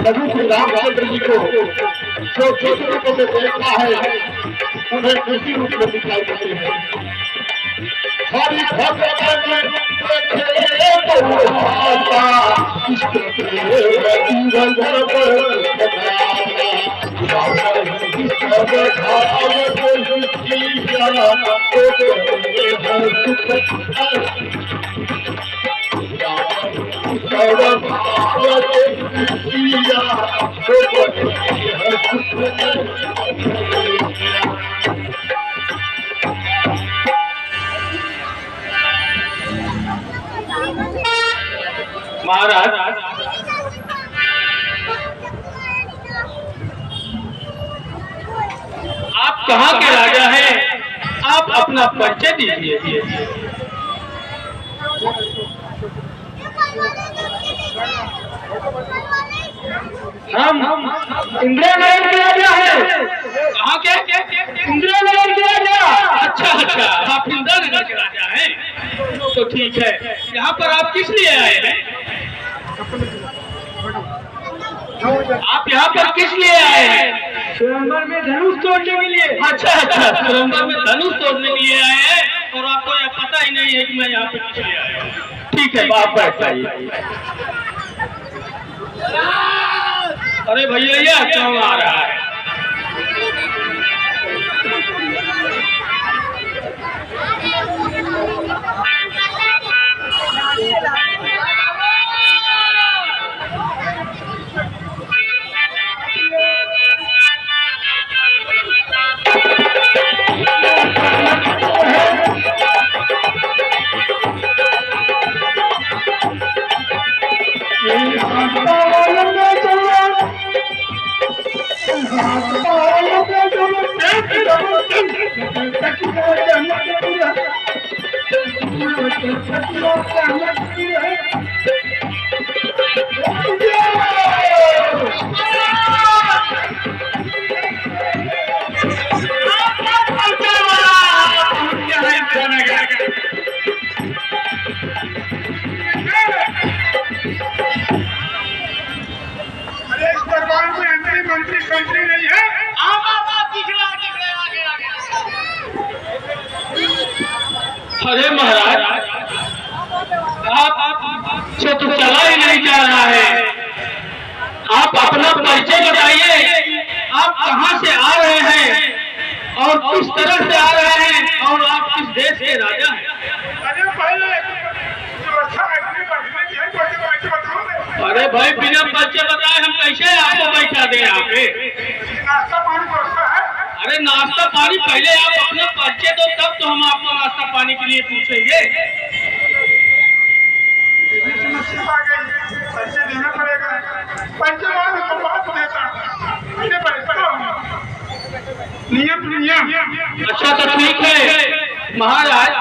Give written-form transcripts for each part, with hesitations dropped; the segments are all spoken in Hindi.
प्रभु श्री रामचंद्र जी को जो ज्योति रूप में देखता है उन्हें किसी रूप में दिखाई देते हैं। हरि भगत महाराज, आप कहाँ के राजा हैं? आप अपना परिचय दीजिए। हम इंद्रनगर के राजा हैं। कहाँ के? इंद्रनगर के राजा। अच्छा, आप इंद्रनगर के राजा हैं, तो ठीक है। यहाँ पर आप किस लिए आए हैं? आप यहाँ पर किस लिए आए हैं? स्वयंवर में धनुष तोड़ने के लिए। अच्छा, स्वयंवर में धनुष तोड़ने के लिए आए हैं और आपको यह पता ही नहीं है कि मैं यहाँ पे किस लिए आया हूँ। ठीक है, आप बैठ जाइए। अरे भैया ये कौन आ रहा है? अरे महाराज आप से तो चला ही नहीं जा रहा है। आप अपना परिचय बताइए, आप कहाँ से आ रहे हैं और किस तरह से आ रहे हैं और आप किस देश के राजा हैं? अरे भाई बिना परिचय बताए हम कैसे आपको बैठा दें यहाँ पे? अरे नाश्ता पानी पहले आप अपना परिचय दो, तब तो हम आपको नाश्ता पानी के लिए पूछेंगे। अच्छा तो ठीक है महाराज,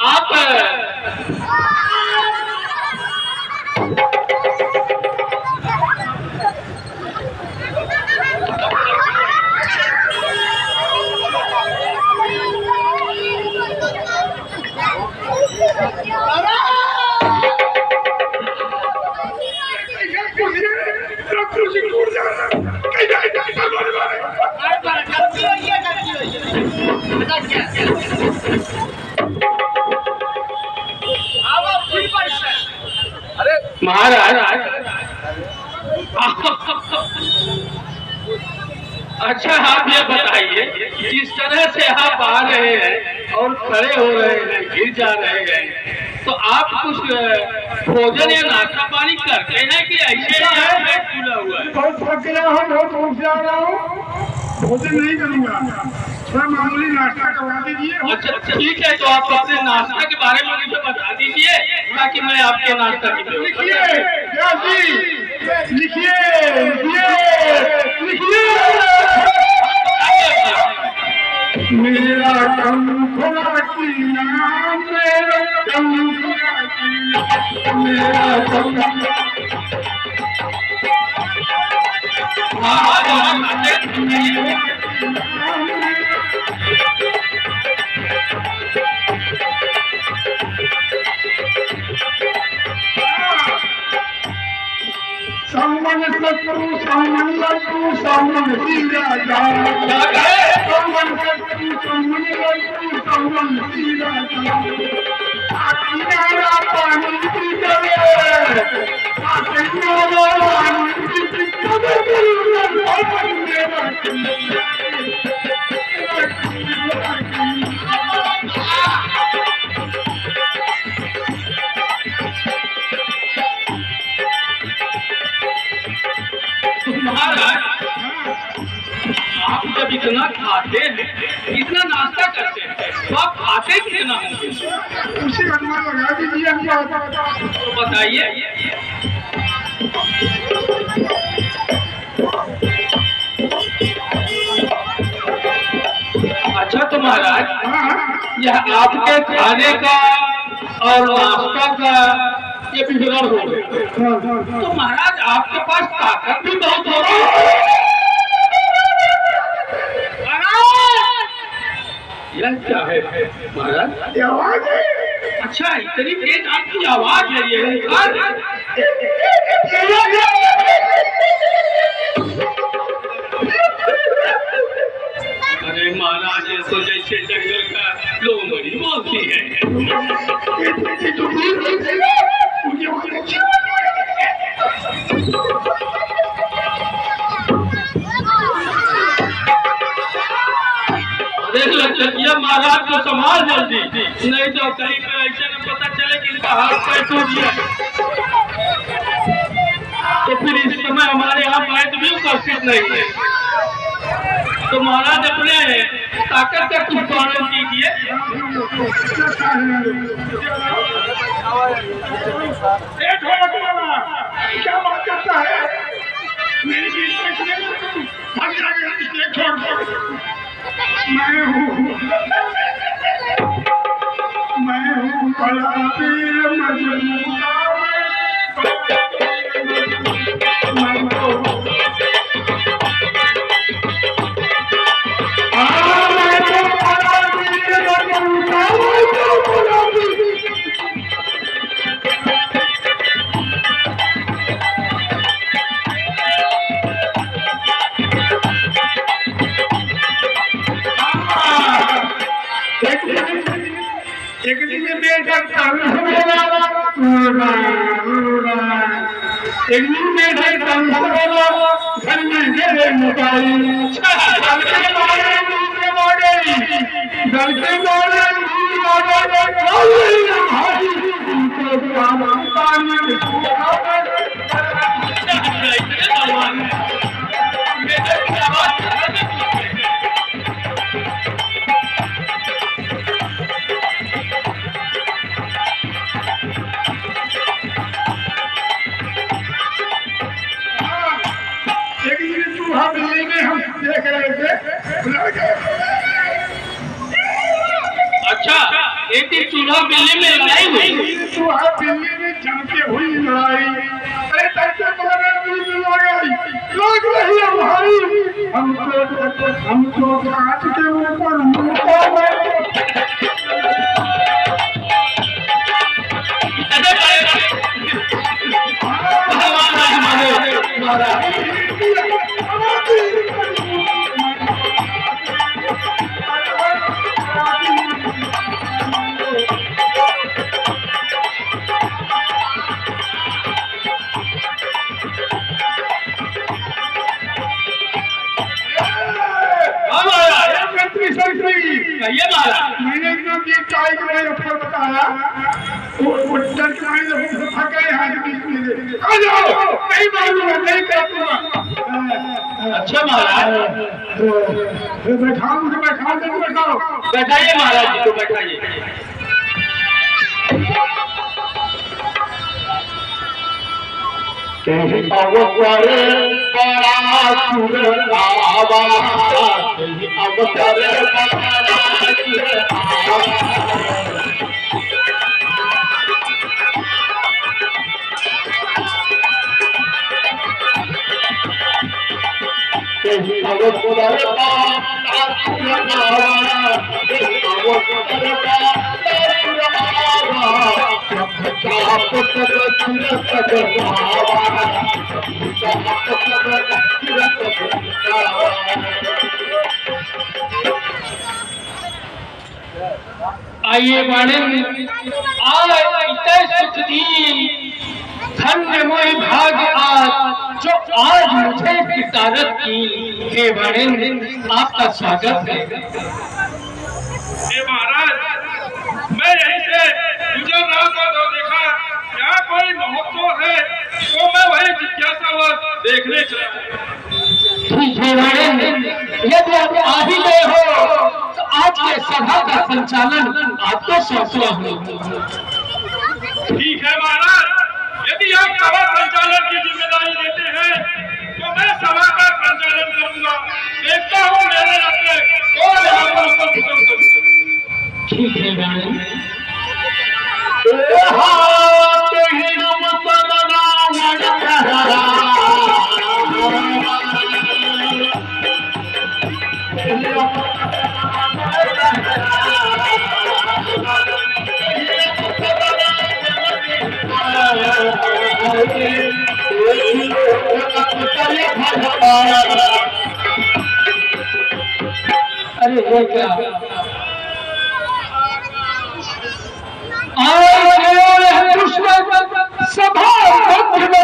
आप महाराज अच्छा आप ये बताइए, जिस तरह से आप आ रहे हैं और खड़े हो रहे हैं, गिर जा रहे हैं, तो आप कुछ भोजन या नाश्ता पानी करते हैं कि ऐसे ही पेट फूला हुआ है? बहुत थक गया हूँ, बहुत ऊँच जा रहा हूँ, भोजन नहीं करूँगा, थोड़ा मामूली नाश्ता करवा दीजिए। अच्छा ठीक है, तो आप अपने नाश्ता के बारे में मुझे बता दीजिए ताकि मैं आपके नाश्ता की लिखिए लिखिए लिखिए लिखिए। मेरा कम खुला किया, मेरा कम खुला किया, मेरा कम सामन शत्रु सामन लड्डू सामन सीरा जा, सामन शत्रु सामन लड्डू सामन सीरा जा, किनारा पानी की जगह किनारा पानी की महाराज आप जब इतना खाते हैं, इतना नाश्ता करते हैं, तो आप खाते कितना होंगे? उसी अनुमान लगा दीजिए। तो बताइए। अच्छा तो महाराज यह आपके खाने का और नाश्ता का ये विवरण हो गया, तो महाराज आपके पास ताकत भी बहुत हो रही है। यह क्या है महाराज? आवाज है। अच्छा इतनी तेज आपकी आवाज है ये? अरे महाराज ये तो जैसे जंगल का लोमड़ी बोलती है। अच्छा महाराज को संभाल जल्दी, नहीं तो कहीं पे ऐसे न पता चले कि इनका हाथ पैर टूट गया, तो फिर इस समय हमारे यहाँ वैद्य भी उपस्थित नहीं है। तो महाराज अपने ताकत का कुछ पालन कीजिए। क्या बात करता है? मेरी बीच में भाग जाएगा इसलिए छोड़ दो। मैं हूँ बड़ा पीर मजनू एक दिन में बेटा एक दिन में बेटा घर में मेरे मोबाइल घर के देख रहे थे। अच्छा, एक दिन चूल्हा बिल्ली में लड़ाई हुई। चूल्हा बिल्ली में जमते हुई लड़ाई, अरे कैसे लग रही है भाई, हमको कांच के ऊपर मैंने एकदम ये चाय के लिए अफसर बताया, वो डर के मारे भाग गए यहाँ से बीच में से। आ जाओ, नहीं मारूंगा, नहीं करूंगा। अच्छा महाराज, बैठाओ मुझे, बैठाओ जल्दी बैठाओ। बैठाइए महाराज जी को, बैठाइए। कहीं अवसर बड़ा सुरतावा, कहीं अवसर बड़ा सुरतावा, कहीं अवसर बड़ा सुरतावा, कहीं अवसर बड़ा आइए बाणे सुख दीन धन्य मोहि भाग्य आज, जो आज मुझे कितारत की। हे बाणे, आपका स्वागत है। महाराज, मैं यहीं से गुजर रहा था तो देखा यहाँ कोई महोत्सव है, तो मैं वही जिज्ञासावश देखने चला। ठीक है बाणे, यदि आप आ ही गए हो तो आज के सभा का संचालन आपको सौंपा हो। ठीक है महाराज, यदि आप सभा संचालन की जिम्मेदारी देते हैं तो मैं सभा का संचालन करूंगा। देखता हूँ मेरे अपने कौन यहाँ पर उपस्थित करूंगा। ठीक है बाणे। अरे वो क्या सभा भगवान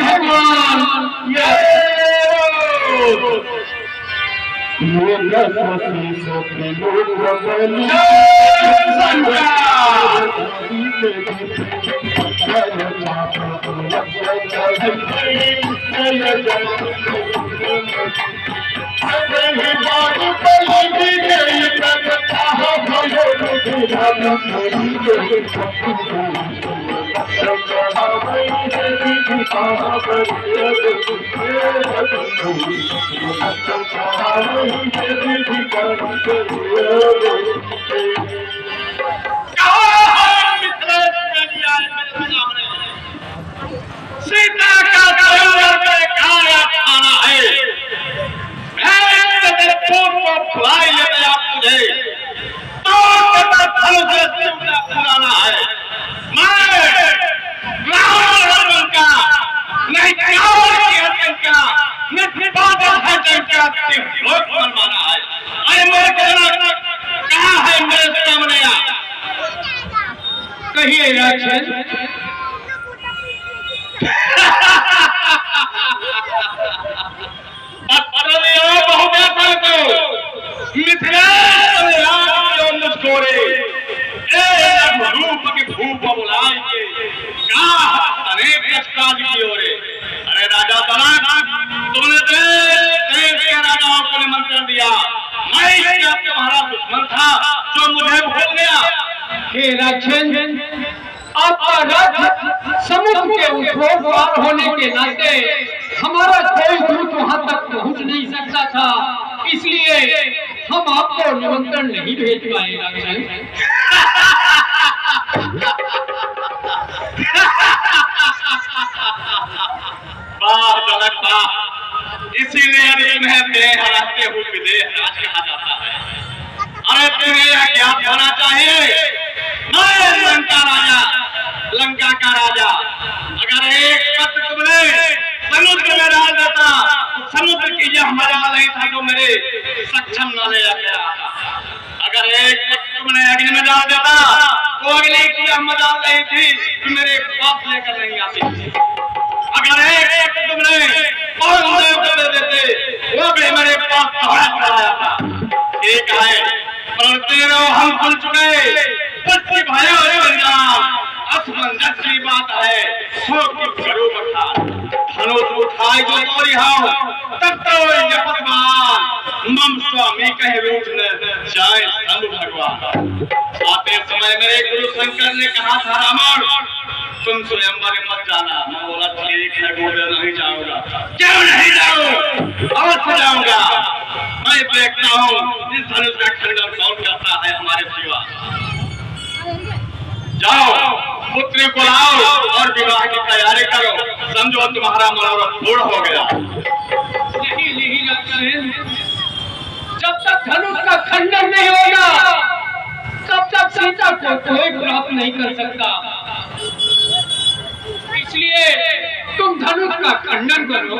भगवान ये दसती सोती लोग बनी सीता का जंगल में खाया खाना है, तेरे खून को फुलाई लेते आप तुझे तो पुराना है। मैं रावण का नहीं का नहीं बादल है का लोग मनमाना है। अरे मेरे कहाँ है मेरे सामने कहिए राक्षस। अरे राजा जनक, तुमने देश के राजाओं को निमंत्रण दिया, मैं तुम्हारा दुश्मन था जो मुझे भूल गया। हे राक्षस, आपका राज्य समुद्र के उस पार होने के नाते हमारा कोई दूत वहां तक पहुंच नहीं सकता था, इसलिए हम आपको निमंत्रण नहीं भेज पाए राक्षस। वाह जनक वाह, इसीलिए तुम्हें देह हराते हुए विदेह राज कहा जाता है। अरे तुम्हें यह ज्ञात होना चाहिए, मैं लंका का राजा, अगर एक पत्र तुमने समुद्र में डाल देता तो समुद्र की यह मजा नहीं था जो मेरे सक्षम न ले गया। अगर एक पत्र तुमने अग्नि में डाल देता तो अग्नि की यह मजा नहीं थी कि मेरे पास लेकर नहीं आती। अगर एक तुमने देव को दे देते वो भी मेरे पास थोड़ा आया था। ठीक है, पर तेरो हम भूल चुके, पत्नी भाइयों असमंजस की बात है। सो की करो बता धनुष उठाए जो तोरी हाउ तब तो जपतवान मम स्वामी कहे रूठ न जाए सब भगवान। आते समय मेरे गुरु शंकर ने कहा था रावण तुम स्वयंवर मत जाना। मैं बोला ठीक है गुरु नहीं जाऊंगा। क्यों नहीं जाऊं? अवश्य जाऊंगा। मैं देखता हूँ इस धनुष का खंडन कौन करता है हमारे सिवा। जाओ पुत्री को लाओ और विवाह की तैयारी करो, समझो तुम्हारा मनोरथ पूर्ण हो गया। नहीं जब तक धनुष का खंडन नहीं होगा तब तक सीता को कोई प्राप्त नहीं कर सकता, इसलिए तुम धनुष का खंडन करो।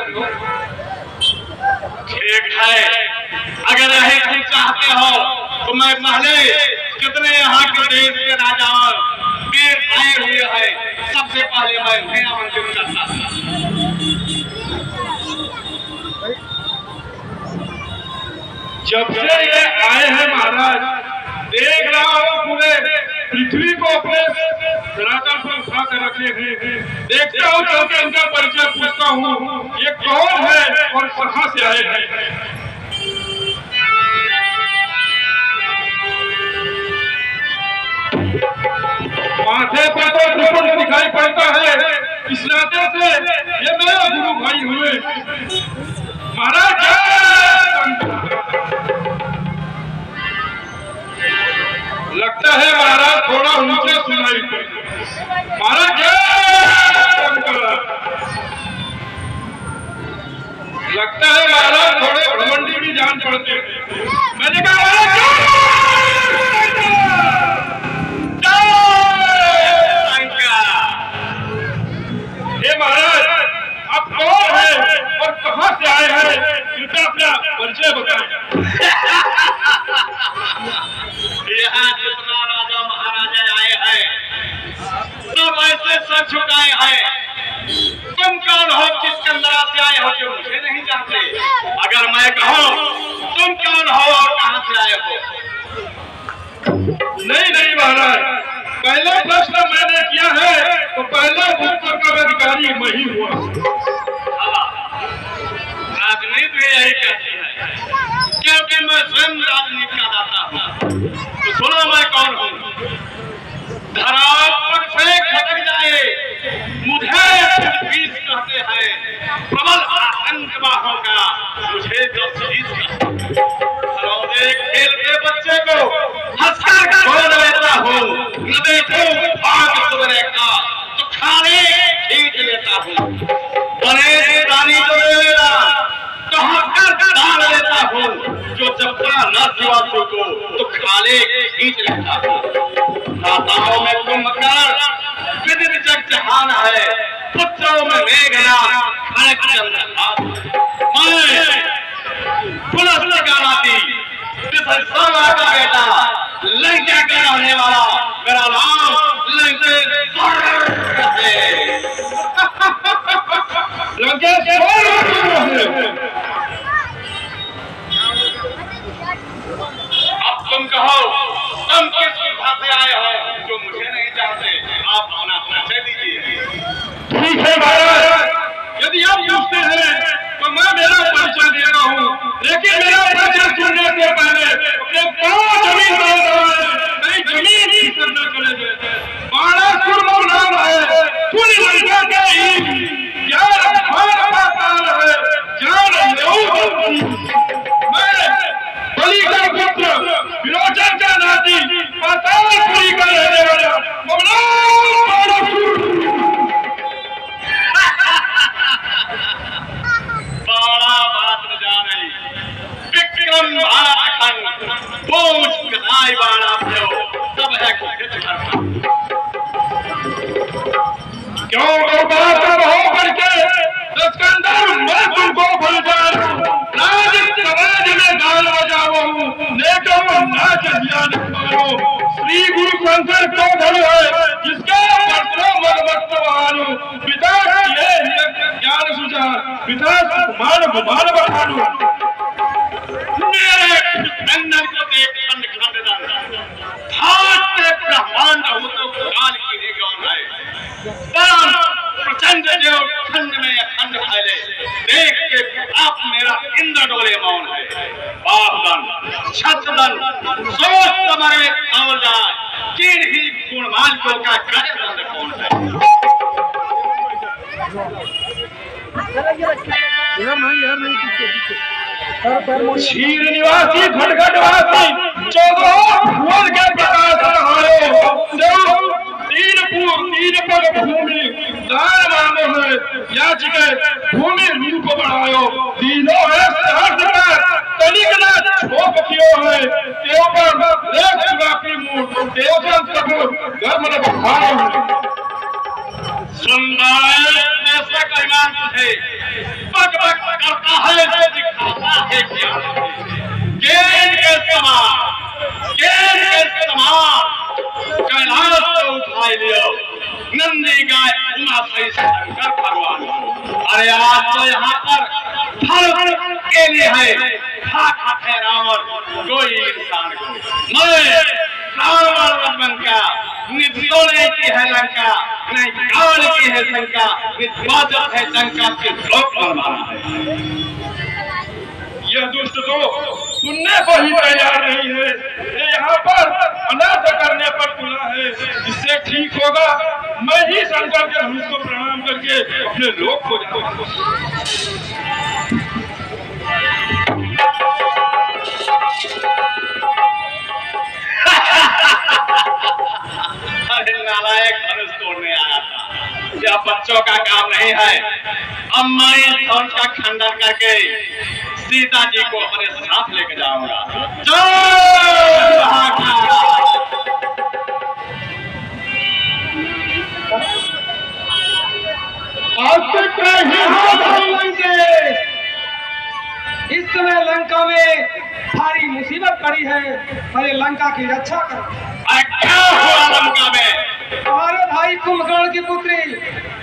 ठीक है, अगर यही तुम चाहते हो तो मैं पहले कितने यहाँ के देश के राजाओं वीर आए हुए हैं, सबसे पहले मैं उन्हें आमंत्रित करता था। जब से ये आए हैं महाराज, देख रहा हूँ पूरे पृथ्वी को अपने धरातल पर उठा कर रखे हैं। देखता हूँ चल के इनका परिचय पूछता हूँ, ये कौन है और कहाँ से आए हैं। माथे पर तो त्रिपुट दिखाई पड़ता है, इस नाते से ये मेरे गुरु भाई हुए। महाराज लगता है महाराज थोड़ा ऊंचे सुनाई पड़ता। महाराज लगता है महाराज थोड़े घमंडी भी जान पड़ते हैं। मैंने कहा महाराज आप कौन है और कहां से आए हैं, कृपया अपना परिचय बताएं। यहाँ जितना राजा महाराजा आए हैं सब ऐसे सर झुकाए हैं, तुम कौन हो, किस कंदरा से आए हो जो मुझे नहीं जानते? अगर मैं कहूँ तुम कौन हो और कहां से आए हो? नहीं महाराज, पहला प्रश्न मैंने किया है तो पहला उत्तर का अधिकारी मैं ही हुआ। राजनीति भी यही कहती है, क्योंकि मैं स्वयं राजनीति का दाता हूँ। तो सुनो मैं कौन हूँ। धरा पर से खटक जाए मुझे बीस कहते हैं, प्रबल आतंक बाहों का मुझे तो खेलते बच्चे को हंसकर छोड़ देता हूँ, न देखो भाग सुबह का तो खाने खींच लेता हूँ। बने रानी जो मेरा तो हंसकर डाल लेता हूँ, जो जबका न सिवा को तो खाले खींच लेता हूँ। राताओं में कुंभकर्ण विदित जग जहान है, पुत्रों में मेघना खड़क चंद्रहास। मैं पुलस्त गाती सोना का बेटा लंका का रहने वाला, मेरा नाम लंकेश्वर है। अब तुम कहो तुम किस विधा से आए हो जो मुझे नहीं जानते? आप अपना परिचय दीजिए। ठीक है महाराज, यदि आप पूछते हैं तो मैं मेरा परिचय दे रहा हूँ, लेकिन मेरा परिचय सुनने से पहले अपने पांव जमीन नहीं जमीन करना करेंगे। बाणासुर नाम है, पूरी लंका के ही ज्ञान पाताल है, ज्ञान मैं बलि का पुत्र विरोचन का नाती पातालपुरी का रहने वाला बाणासुर। बड़ा बात न जाने विक्रम भाखंड पूछ कनाई बाड़ा प्यो सब है कुछ करता। क्यों बात हो करके सिकंदर मैं तुमको भूल जाऊं, राज समाज में गाल बजाऊं, नेकों नाच ध्यान करो। श्री गुरु शंकर को धन है जिसका पत्रों मत मानो, पिता किए ज्ञान सुझाव, पिता मान गुमान बखानो। मेरे नंदन को देख खंड खंड दंड भाट पे ब्रह्मांड हो तो काल की रे कौन है? परम प्रचंड जो खंड में अखंड फैले, देख के आप मेरा इंद्र डोले मौन है। बापदन छतदन सोच तुम्हारे कौन जाए, किन ही गुणमालिकों का कार्यदंड कौन है? क्षीर निवासी खटखटवासी 14 भुवन के प्रकाश रहायो, तीन पग भूमि दान मांगो है, याचिके भूमि रूप बढ़ायो, तीनों है सहर्ष में तनिक न छोप कियो है, तेव पर देख शिवा की मूर्त, देव सब गर्म न बखानो। सुंदर ऐसा कल्याण तुझे बक बक करता है, दिखाता है क्या गेंद के समान कैलाश को उठा लियो, नंदी गाय उमा सही शंकर भगवान। अरे आज तो यहाँ पर फल के लिए है, खा है रावण कोई इंसान को। मैं रावण बनका निधोने की है लंका, नहीं काल की है शंका, निष्पादक है शंका के लोक बनवाना है। यह दुष्ट तो सुनने को ही तैयार नहीं है, ये यहाँ पर अनाथ करने पर तुला है। इससे ठीक होगा मैं ही शंकर के धनुष को प्रणाम करके अपने लोक को जाऊं। अरे नालायक धनुष तोड़ने आया था, यह बच्चों का काम नहीं है। अब मैं इस धनुष का खंडन करके सीता जी को अपने साथ लेके जाऊंगा। इस समय लंका में भारी मुसीबत पड़ी है, अरे लंका की रक्षा करो। क्या हुआ लंका में? हमारे भाई कुंभकर्ण की पुत्री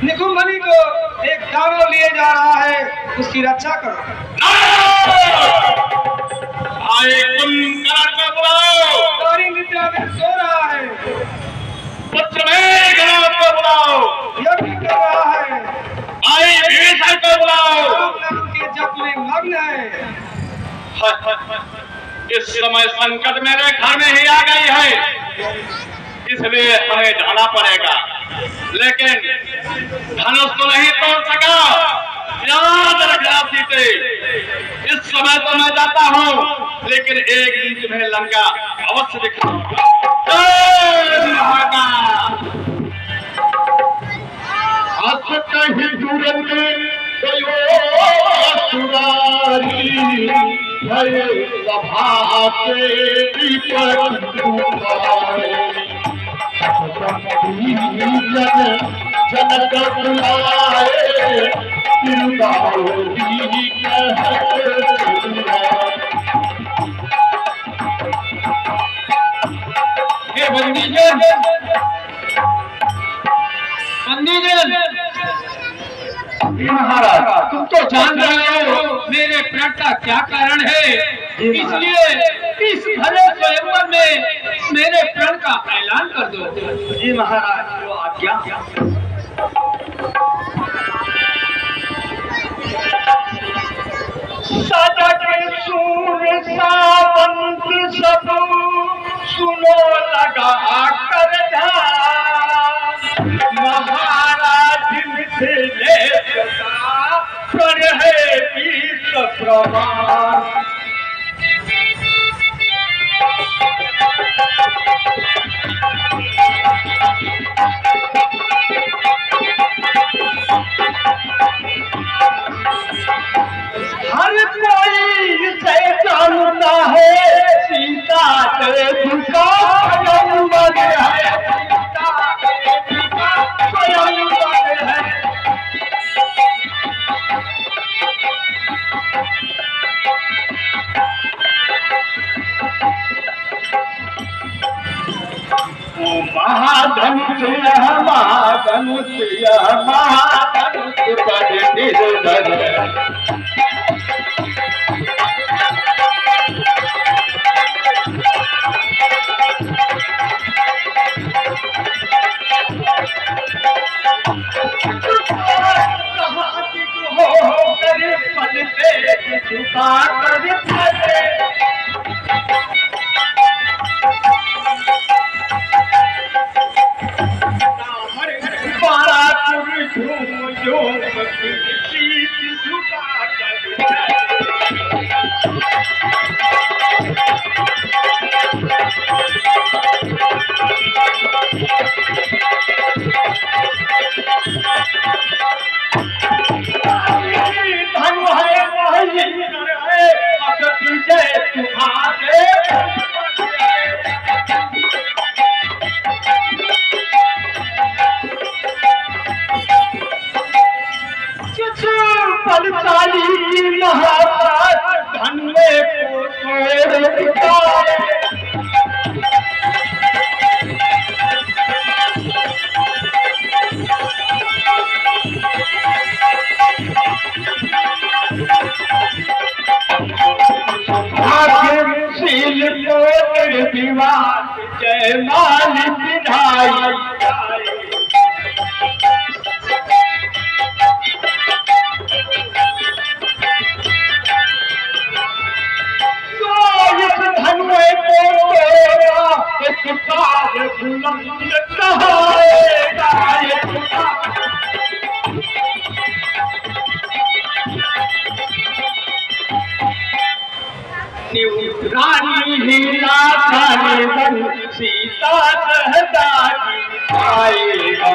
निकुंभनी को एक दानव लिए जा रहा है, उसकी रक्षा करो। भाई कुंभकर्ण को बुलाओ। गौरी निद्रा में सो रहा है। पुत्र मेघनाद को बुलाओ। यह भी कर रहा है। भाई विभीषण को बुलाओ। राम नाम के जप में मग्न है। इस समय संकट मेरे घर में ही आ गई है, इसलिए हमें जाना पड़ेगा, लेकिन धनुष तो नहीं तोड़ सका। याद रखना सीते, इस समय तो मैं जाता हूँ, लेकिन एक दिन तुम्हें लंका अवश्य दिखाऊंगा। कहीं दूर में सुरारी भय सभा के जनक बुलाए महाराज, तुम तो जान रहे हो मेरे प्रण का क्या कारण है, इसलिए इस भले स्वयंवर में मेरे प्रण का ऐलान कर दो। जी महाराज, जो आज्ञा। सदा के सूर सावंत सब सुनो लगा कर महाराज से ले प्रण है विश्व प्रमाण। हर कोई इसे जानता है, सीता के दुका स्वयंवर है, सीता के दुका स्वयंवर है। महाधनुष महाधनुष महाधनुष पर निर्धर जय माल विधाई धनुए को बुलंद कहाएगा रानी हीरा खाने बन सीता सहदारी आएगा।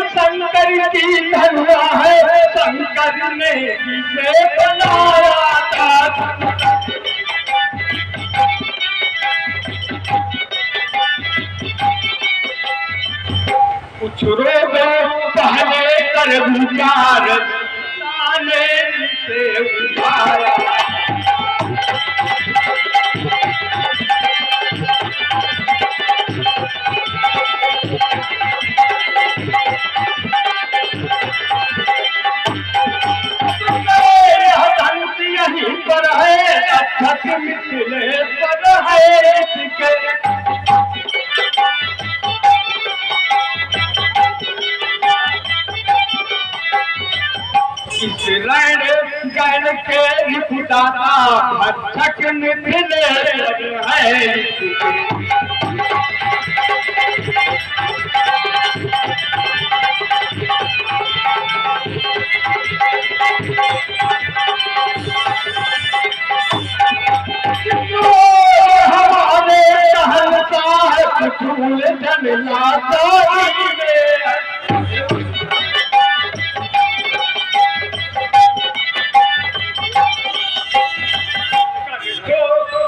शंकर की धनुआ है, शंकर ने इसे बनाया था। कुछ रोगों पर विचार लाले से उठाया। यहीं पर है अक्षत मिथिले पर है इसके। इस लैंड गैर के रिपुदाता भक्षक मिथिले पर है इसके। हमारे सहनता है फूल जलाता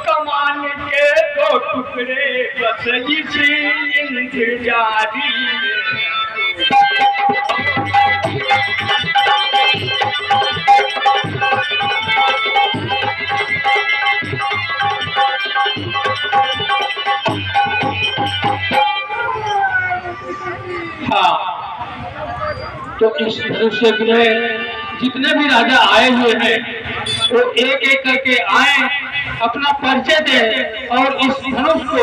कमान के दो टुकड़े बस इसी इंतजारी तो इस धनुष्य में जितने भी राजा आए हुए हैं वो एक एक करके आए, अपना परिचय दे और इस धनुष को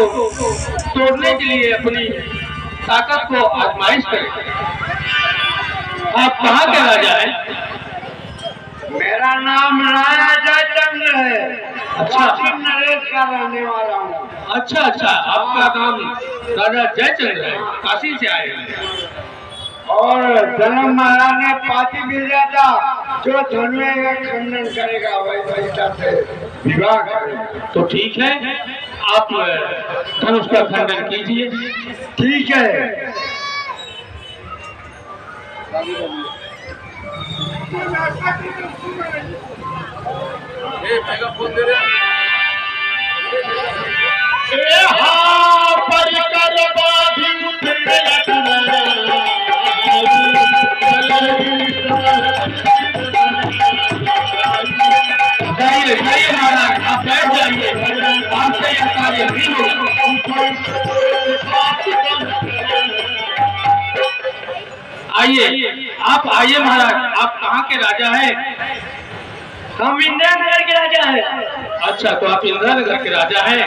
तोड़ने के लिए अपनी ताकत को आजमाइश करें। आप कहाँ के राजा हैं? मेरा नाम राजा चंद्र है। अच्छा, नरेश का रहने वाला हूँ। अच्छा अच्छा, आपका नाम राजा जयचंद्र है, काशी से आए हैं। और जन्म महाराज ने पाती मिल जाता जो धनुष का खंडन करेगा वही वैसा से विवाह करेगा। तो ठीक है, आप धनुष का खंडन कीजिए। ठीक है। जाइए महाराज, आप बैठ जाइए, आपसे यह कार्य नहीं होगा। आइए, आप आइए महाराज। आप कहाँ के राजा हैं? हम इंदिरा नगर के राजा हैं। अच्छा, तो आप इंदिरा नगर के राजा हैं,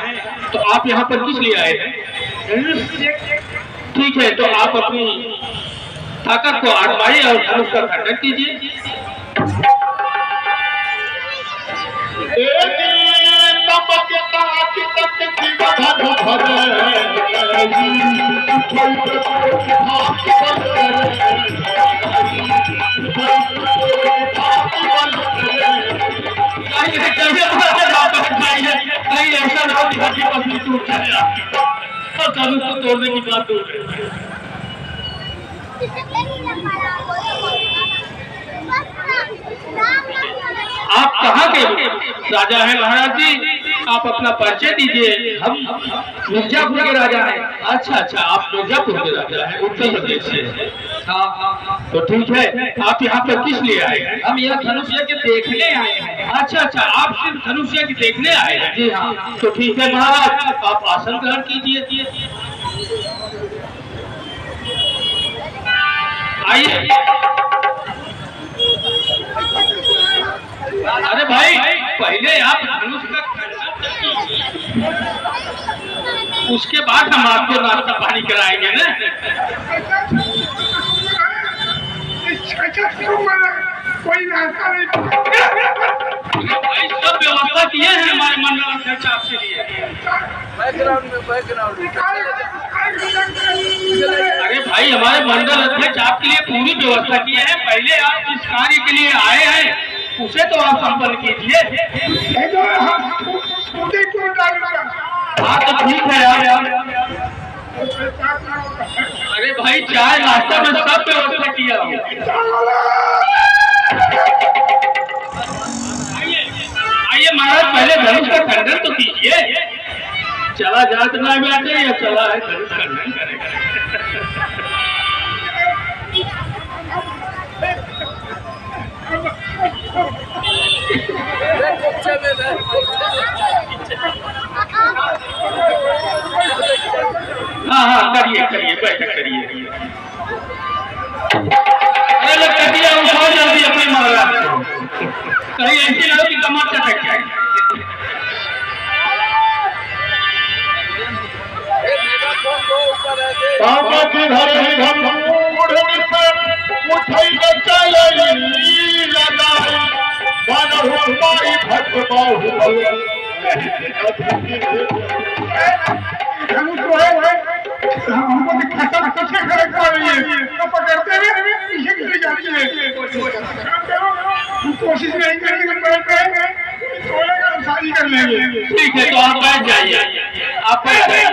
तो आप यहाँ पर किस लिए आए हैं? ठीक है, तो आप अपनी ताकत को आजमाइए और धनुष का खंडन कीजिए। ऐसा ना हो कि पत्नी टूट जाए और धनुष को तोड़ने की बात दूर है। आप कहाँ के राजा हैं महाराज जी? आप अपना परिचय दीजिए। हम मिर्जापुर के राजा हैं। अच्छा अच्छा, आप मिर्जापुर के राजा हैं, उत्तर प्रदेश से। हाँ, तो ठीक है। आप यहाँ पर किस लिए आए हैं? हम यहाँ धनुष्य के देखने आए हैं। अच्छा अच्छा, आप सिर्फ धनुष्य के देखने आए हैं? जी हाँ। तो ठीक है महाराज, आप आसन ग्रहण कीजिए। आइए। अरे भाई, पहले आप धनुष का खंडन कीजिए, उसके बाद हम आपको नाश्ता पानी कराएंगे ना। कोई नाश्ता नहीं। भाई, सब व्यवस्था किए हैं हमारे मंडल अध्यक्ष आपके लिए। अरे भाई, हमारे मंडल अध्यक्ष आपके लिए पूरी व्यवस्था किए हैं। पहले आप जिस कार्य के लिए आए हैं उसे तो आप संपन्न कीजिए। हाँ, तो ठीक है यार। अरे भाई, चाय नाश्ता में सब व्यवस्था किया। आइए महाराज, पहले धनुष का खंडन तो कीजिए। चला जात ना बैठे या चला है धनुष खंडन करेगा। बैठक करिए। अरे कटिया उठाओ जल्दी अपनी महाराज को, कहीं ऐसी ना हो कि कमर चटक जाए। बाबा की घर ही हम उड़ने पर उठाई चलाई लगाई बानर हमारी भक्त बाहु हमको दिखाता सबसे खड़क पा रही है तो पकड़ते हुए पीछे चली जाती है। कोशिश नहीं करेंगे बैठ गए तोड़ेगा हम शादी कर लेंगे। ठीक है तो आप बैठ जाइए, आप बैठ जाइए।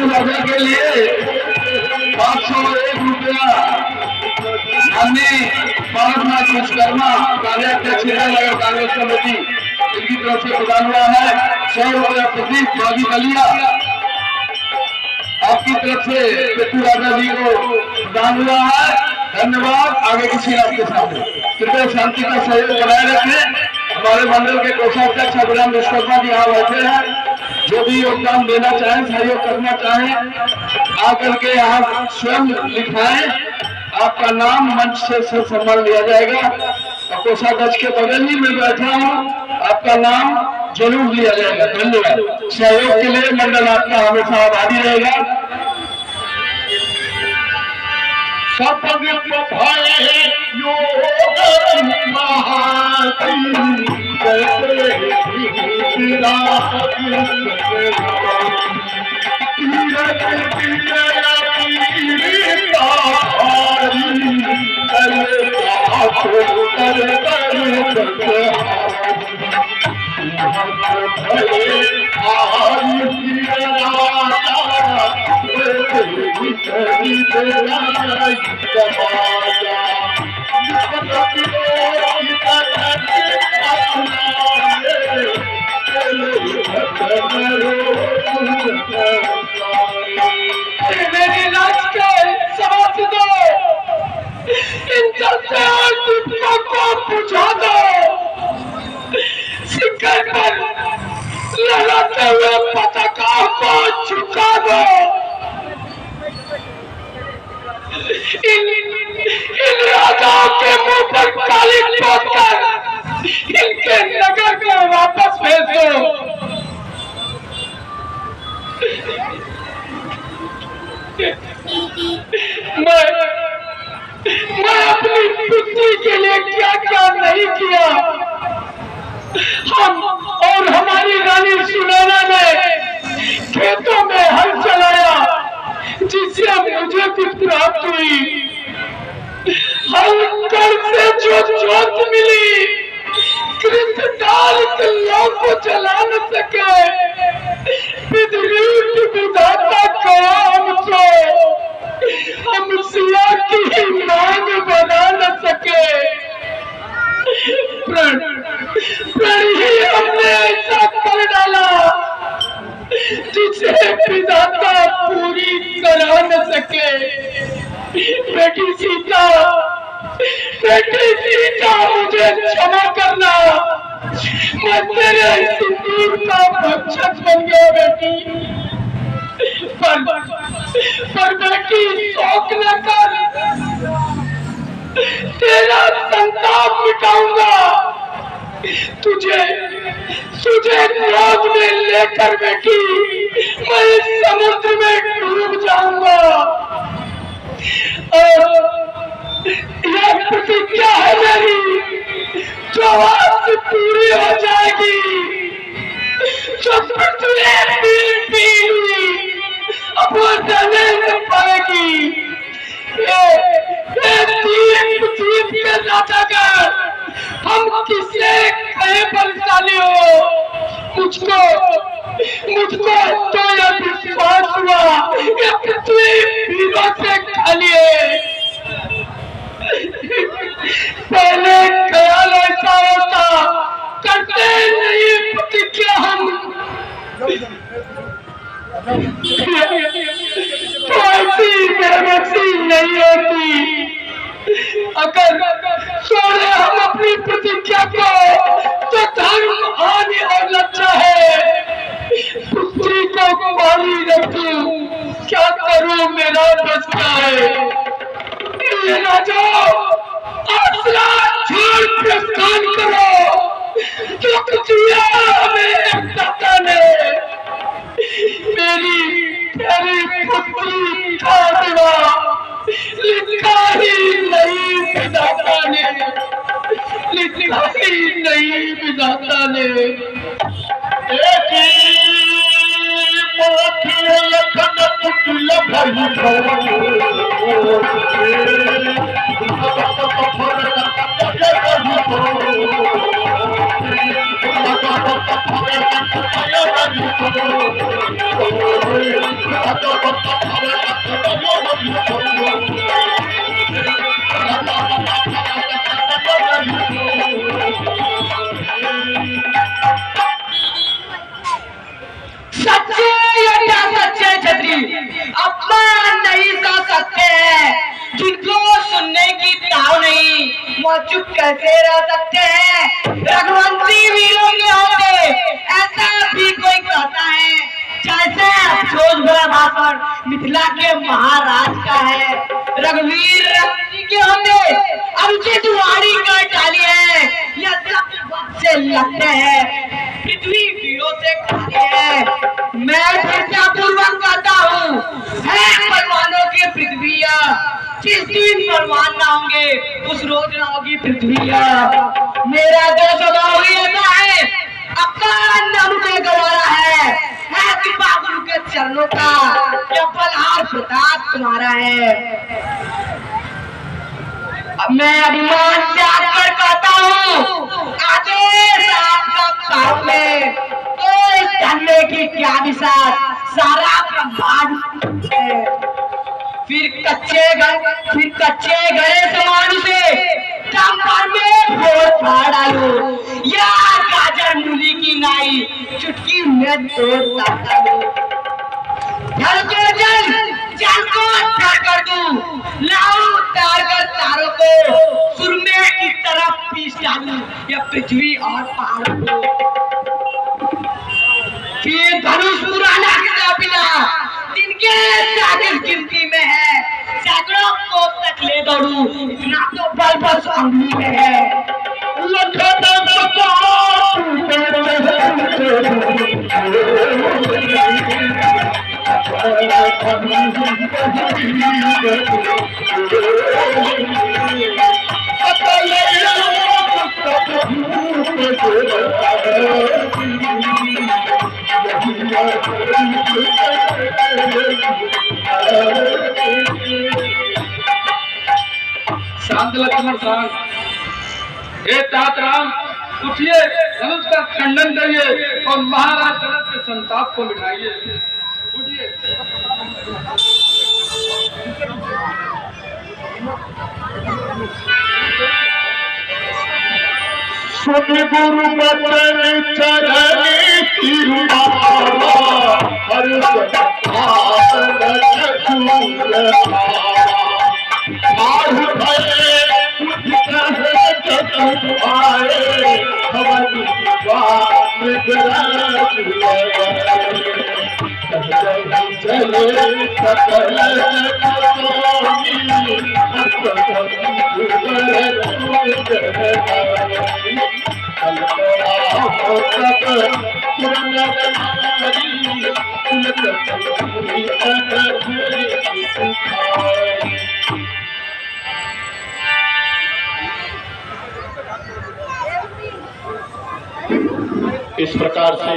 राजा के लिए 501 रुपया हमने पारसनाथ विश्वकर्मा कार्याध्यक्ष नगर कांग्रेस कमेटी इनकी तरफ से प्रदान हुआ है। 100 रुपया प्रतीक बागी कलिया आपकी तरफ से पिट्टू राजा जी को प्रदान हुआ है। धन्यवाद। आगे किसी आपके सामने कृपया शांति का सहयोग बनाए रखें। हमारे मंडल के कोषाध्यक्ष अभिराम विश्वकर्मा जी यहाँ बैठे हैं, जो भी योगदान देना चाहें सहयोग करना चाहें आकर के यहाँ स्वयं लिखाएं। आपका नाम मंच से सम्मान लिया जाएगा और कोषाध्यक्ष के बगल ही में बैठा हूँ, आपका नाम जरूर लिया जाएगा। धन्यवाद। सहयोग के लिए मंडल आपका हमेशा आभारी रहेगा। मेरी लाश के सवासियों, इन जलते और दीपकों को बुझा दो, शिखर पर लहराते हुए पताका को झुका दो। इन राजाओं के मुंह पर काली पोतकर इनके नगर को वापस भेज दो। मैं अपनी पुत्री के लिए क्या क्या नहीं किया। हम और हमारी रानी सुनैना ने खेतों में हल चलाया, जिससे मुझे कुछ प्राप्त हुई। हल कर से जो जोत मिली, कृतदार दिलों को जला न सके। पृथ्वी की विधाता कहा हमको, हम सिया की मांग बना न सके। प्रण ही हमने ऐसा कर डाला जिसे विधाता पूरी करा न सके। बेटी सीता मुझे क्षमा करना, मैं तेरे सिंदूर का भक्षक बन गया बेटी। पर बेटी शौक न कर, तेरा संताप मिटाऊंगा। तुझे गोद में लेकर बेटी मैं इस समुद्र में डूब जाऊंगा। और यह प्रतिज्ञा है मेरी, जो आज से पूरी हो जाएगी। जो पृथ्वी पीली अब वो रहने न पाएगी। ये दीप के नाटक हम किसे कहे बलशाली हो। मुझको तो यह विश्वास हुआ ये पृथ्वी वीरों से खाली है। पहले ख्याल ऐसा होता, करते नहीं प्रतिज्ञा हम, तो ऐसी बेबसी नहीं होती। अगर छोड़े हम अपनी प्रतिज्ञा को तो धर्म, हानि और लज्जा है। पुत्री को पाली रखूं, क्या करूं, मेरा बस का है। ये ना जाओ, आसरा छोड़ प्रस्थान करो। जो कुछ हमें दाता ने मेरी प्यारी पुत्री का विवाह लिखा ही नहीं विधाता ने, लिखा ही नहीं विधाता ने। अपमान नहीं कर सकते हैं, जिनको सुनने की ताव नहीं, वो चुप कैसे रह सकते हैं। रघुवंशी वीरों के होते ऐसा भी कोई कहता है, जैसे अफसोस भरा भाषण मिथिला के महाराज का है। रघुवीर रघुजी के होते अनुचित वाणी कर डाली है, यह से लगते हैं, पृथ्वी वीरों से खाली है। मैं चर्चा पूर्वक कहता हूँ, है परवानों की पृथ्विया, जिस दिन परवान ना होंगे उस रोज ना होगी पृथ्विया। मेरा जो स्वभाव ही ऐसा है, अपमान न मुझे गवारा है कृपा गुरु के चरणों का, यह बलहार प्रताप तुम्हारा है। मैं अभिमान त्याग कर कहता हूँ, आदेश आपका पाप में, तो इस धन्य की क्या विशाल सारा ब्रह्मांड है। फिर कच्चे गए समान से चंपर में फोड़ फाड़ डालो, या गाजर मूली की नाई चुटकी में तोड़ डालो। जल को जल को अच्छा कर दूं, लाओ उतार कर तारों को सुरमे की तरफ पीस डालूं, या पृथ्वी और पहाड़ों को। फिर धनुष पुराना कितना पिला, जिनके सागर गिनती में है, सैकड़ों को तक ले दौड़ूं, इतना तो बल बस अंगुली में है। शांत लक्ष्मण शांत। हे तात राम, उठिए, धनुष का खंडन करिए और महाराज जनक के संताप को मिटाइए। उठिए। सुन गुरु बचन चरणी तिरुनावा, हर आधु भये आए भवन चले सकल इस प्रकार से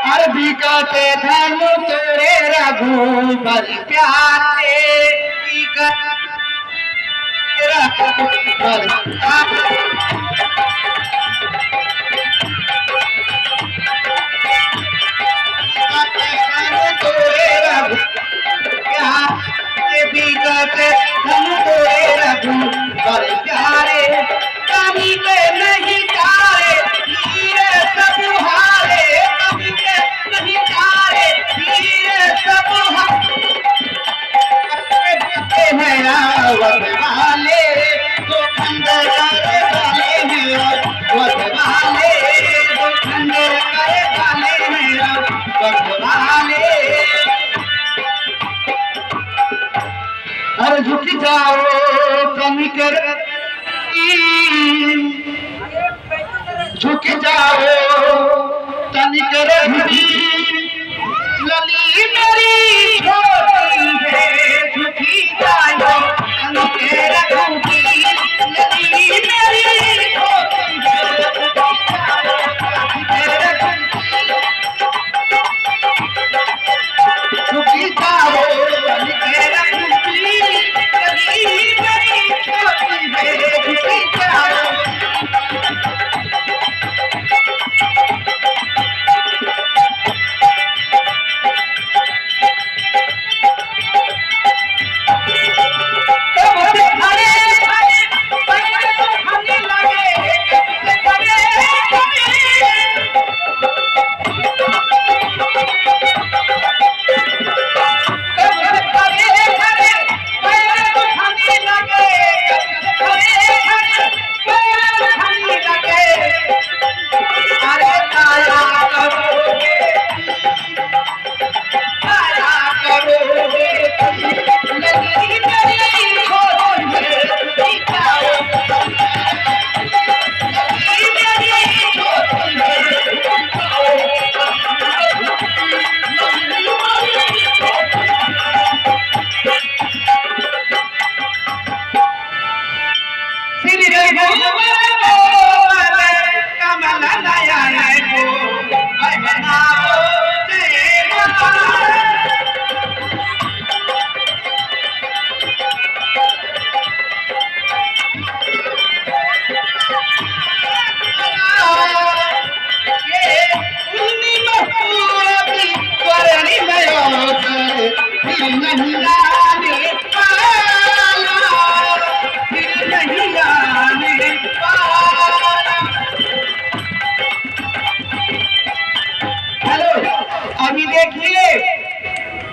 अरबी का ते धन तेरे रघुबर प्यारे प्यारे कभी के नहीं तारे हीरे सब हारे कभी के नहीं तारे हीरे सब मेरा वध वाले तो खंडे करे वाले मेरा वध वाले तो खंडे करे वाले मेरा वध वाले अरे झुक जाओ तनिकर झुक जाओ तनिकर लली मेरी छोटी है झुकी जाओ तनिकर लली मेरी छोटी है झुकी जाओ तनिकर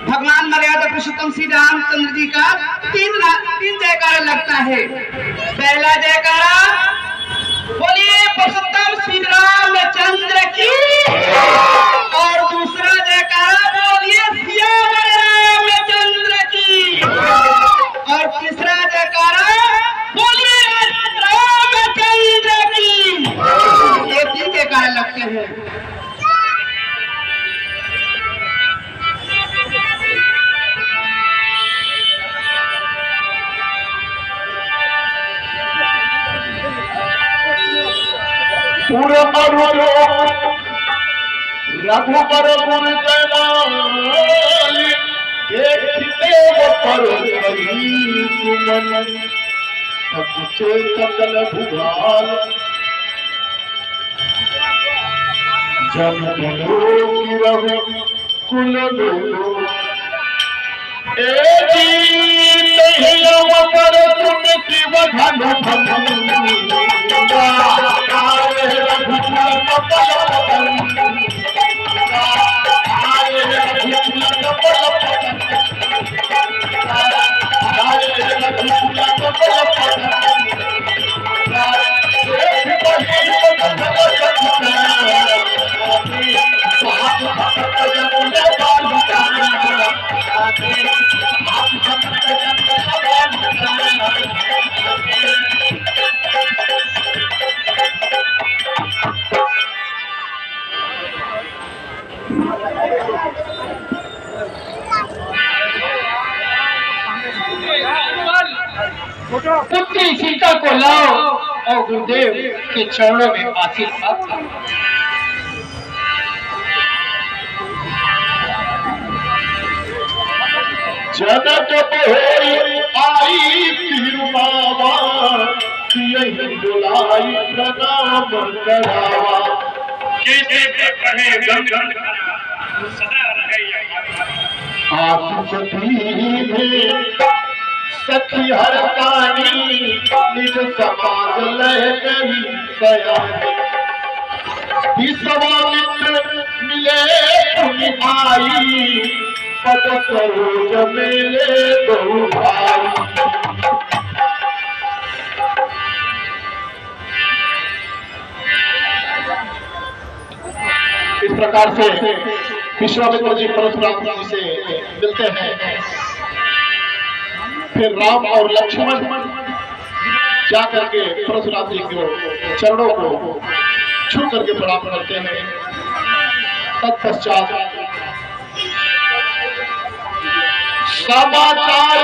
भगवान मर्यादा पुरुषोत्तम श्री रामचंद्र जी का तीन जयकारा लगता है। पहला जयकारा बोलिए पुरुषोत्तम श्री रामचंद्र की, और दूसरा जयकारा बोलिए श्याम रामचंद्र की, और तीसरा जयकारा बोलिए रामचंद्र की। ये तीन जयकारा लगते हैं। रघुबर गुण जयमाली देखते पर सबसे सकल भुगाल जन रघु कुल पर तुम शिव धन लाओ और गुरुदेव के चरणों में आशीर्वाद करो। जनक बहोरी आई पीर बाबा, यही बुलाई प्रणाम करावा। जैसे कहे गंगन सदा रहे आशीष दीने सखी हर कानी, निज समाज लह गई सयानी। विश्वामित्र मिले पुनि आई, पद सरोज मेले दो भाई। इस प्रकार से विश्वामित्र जी परशुराम जी से मिलते हैं। फिर राम और लक्ष्मण जाकर के परशुराम जी के चरणों को छू करके प्रणाम करते हैं। तत्पश्चात समाचार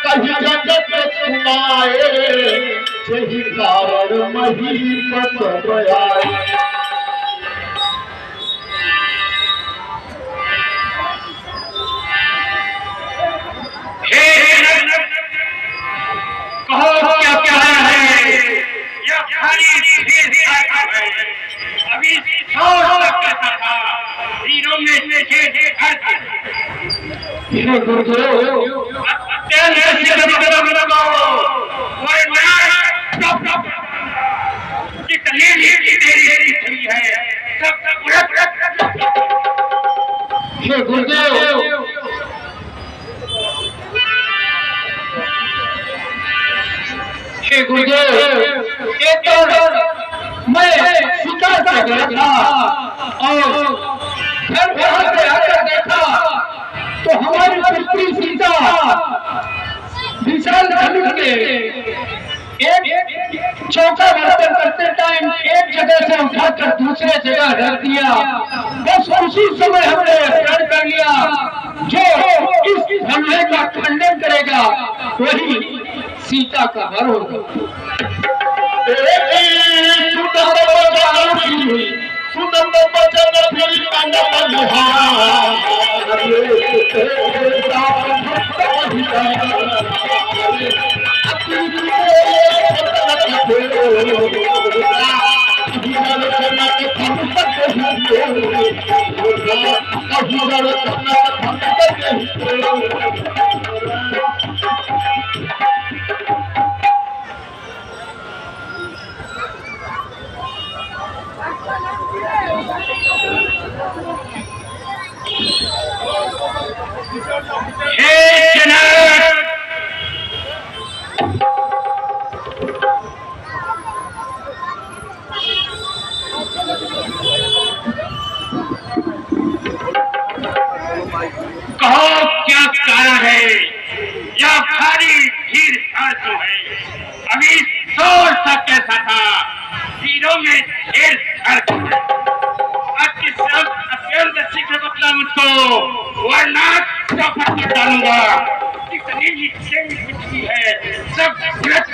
कही जगत सुनाए, यही कारण महीपत आए। कहो क्या क्या है, यह खाली फिर है। अभी सोच सकता था, हीरो में से हे गुरुदेव, जितनी देरी खड़ी है सब हे गुरुदेव, हे गुरुदेव, एक मैं शिकार से गया था और फिर वहां से आकर देखा तो हमारी पुत्री सीता विशाल धनुष के एक चौका बर्तन करते टाइम एक जगह से उठाकर दूसरे जगह रख दिया। बस उसी समय हमने प्रण कर लिया, जो इस हमले का खंडन करेगा वही सीता का वर होगा। कहो क्या कारण है, यह भारी भीड़ जो है। अभी सोच सा कैसा था, हीरो में ढेर अत्यंत शीघ्र बतला मुझको, वरना चौपट कर डालूंगा। जितनी भी पृथ्वी है सब उलट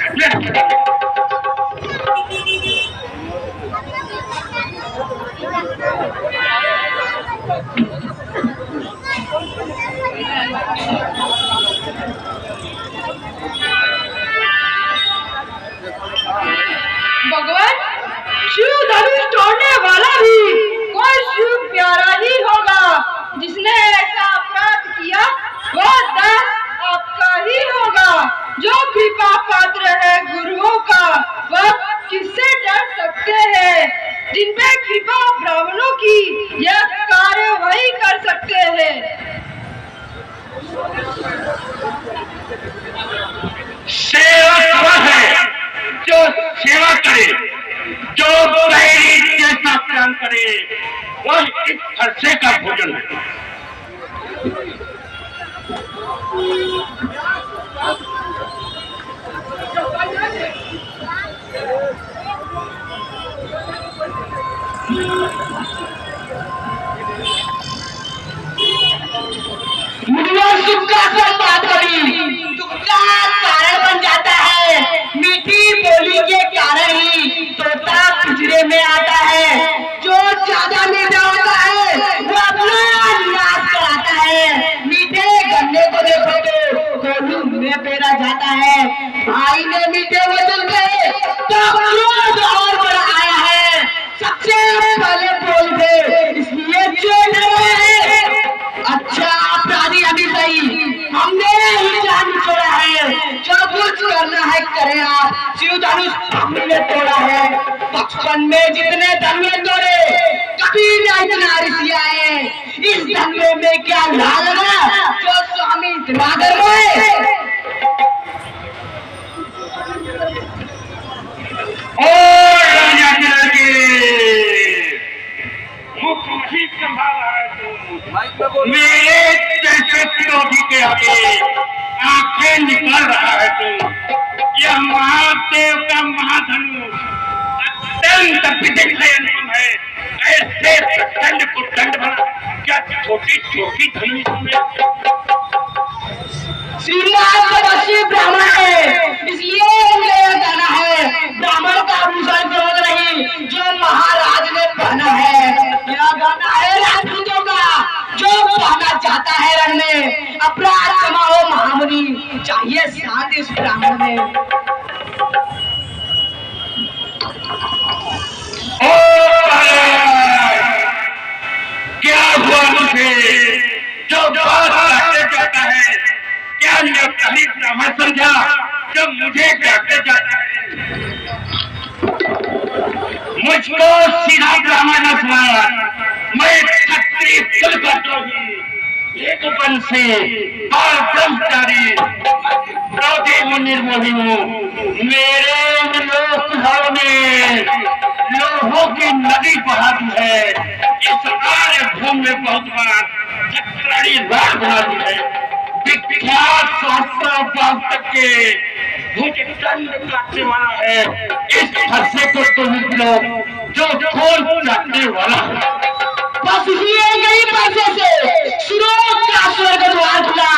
भगवान, शिव धनुष तोड़ने वाला भी कोई शिव प्यारा ही होगा। जिसने ऐसा अपराध किया वह दास आपका ही होगा। जो कृपा पात्र है गुरुओं का, वह किससे डर सकते हैं। जिन पे कृपा ब्राह्मणों की, यह कार्य वही कर सकते हैं। सेवक वह है जो सेवा करे, जो जैसा प्रण करे, वह इस खर्चे का भोजन है। दुख का कारण बन जाता है। मीठी मीठे में आता है। जो ज्यादा मीठा होता है वो अपना नाश कराता है। मीठे गन्ने को देखो तो कोल्हू में पेरा जाता है। भाई ने मीठे वचन पे तो क्रोध और बड़ा आया है। सबसे पहले बोल दे इसलिए चोट है। अच्छा अपराधी अभी सही, हमने ही जान छोड़ा है। जो कुछ करना है करें आप। शिव धनुष हमने तोड़ा है। बचपन में जितने धनुष तोड़े कभी न इतना ऋषि आए। इस धनुष में क्या लाल लगा जो स्वामी इतना गए। मुखी संभाला है तू, मेरे जैसे विरोधी के आगे आंखें निकाल रहा है तू। यह महादेव का महाधनुष अत्यंत विधिक्षण है। ऐसे प्रचंड को दंड भरा क्या छोटी छोटी धनुष में। श्रीमान तपस्वी ब्राह्मण है इसलिए यह गाना है। ब्राह्मण का आभूषण क्रोध नहीं जो महाराज ने पहना है। यह गाना है राजपूतों का जो पहना चाहता है रण में। अपराध क्षमाओ महामुनि चाहिए शांति इस ब्राह्मण में। क्या हुआ मुझे जो बात कहते जाता है? क्या निर्धारित ब्राह्मण समझा जो मुझे कहते जाता है? मुझको सीधा ब्राह्मण न समझ। मैं क्षत्रिय कुल का द्रोही, एक वंशी और ब्रह्मचारी, क्रोधी हूँ, निर्मोही हूँ। मेरे लोक ने लोहों की नदी बहा दी है। इस आर्य भूमि में बहुत बार चक्राणी रात बना दी है। विख्यात शास्त्रों तक के मुझे दंड काटने वाला है। इस फंसे को तुम लोग जो खोल चाटने वाला है। बस ये गई पैसे से सुरों का स्वर्ग द्वार खुला।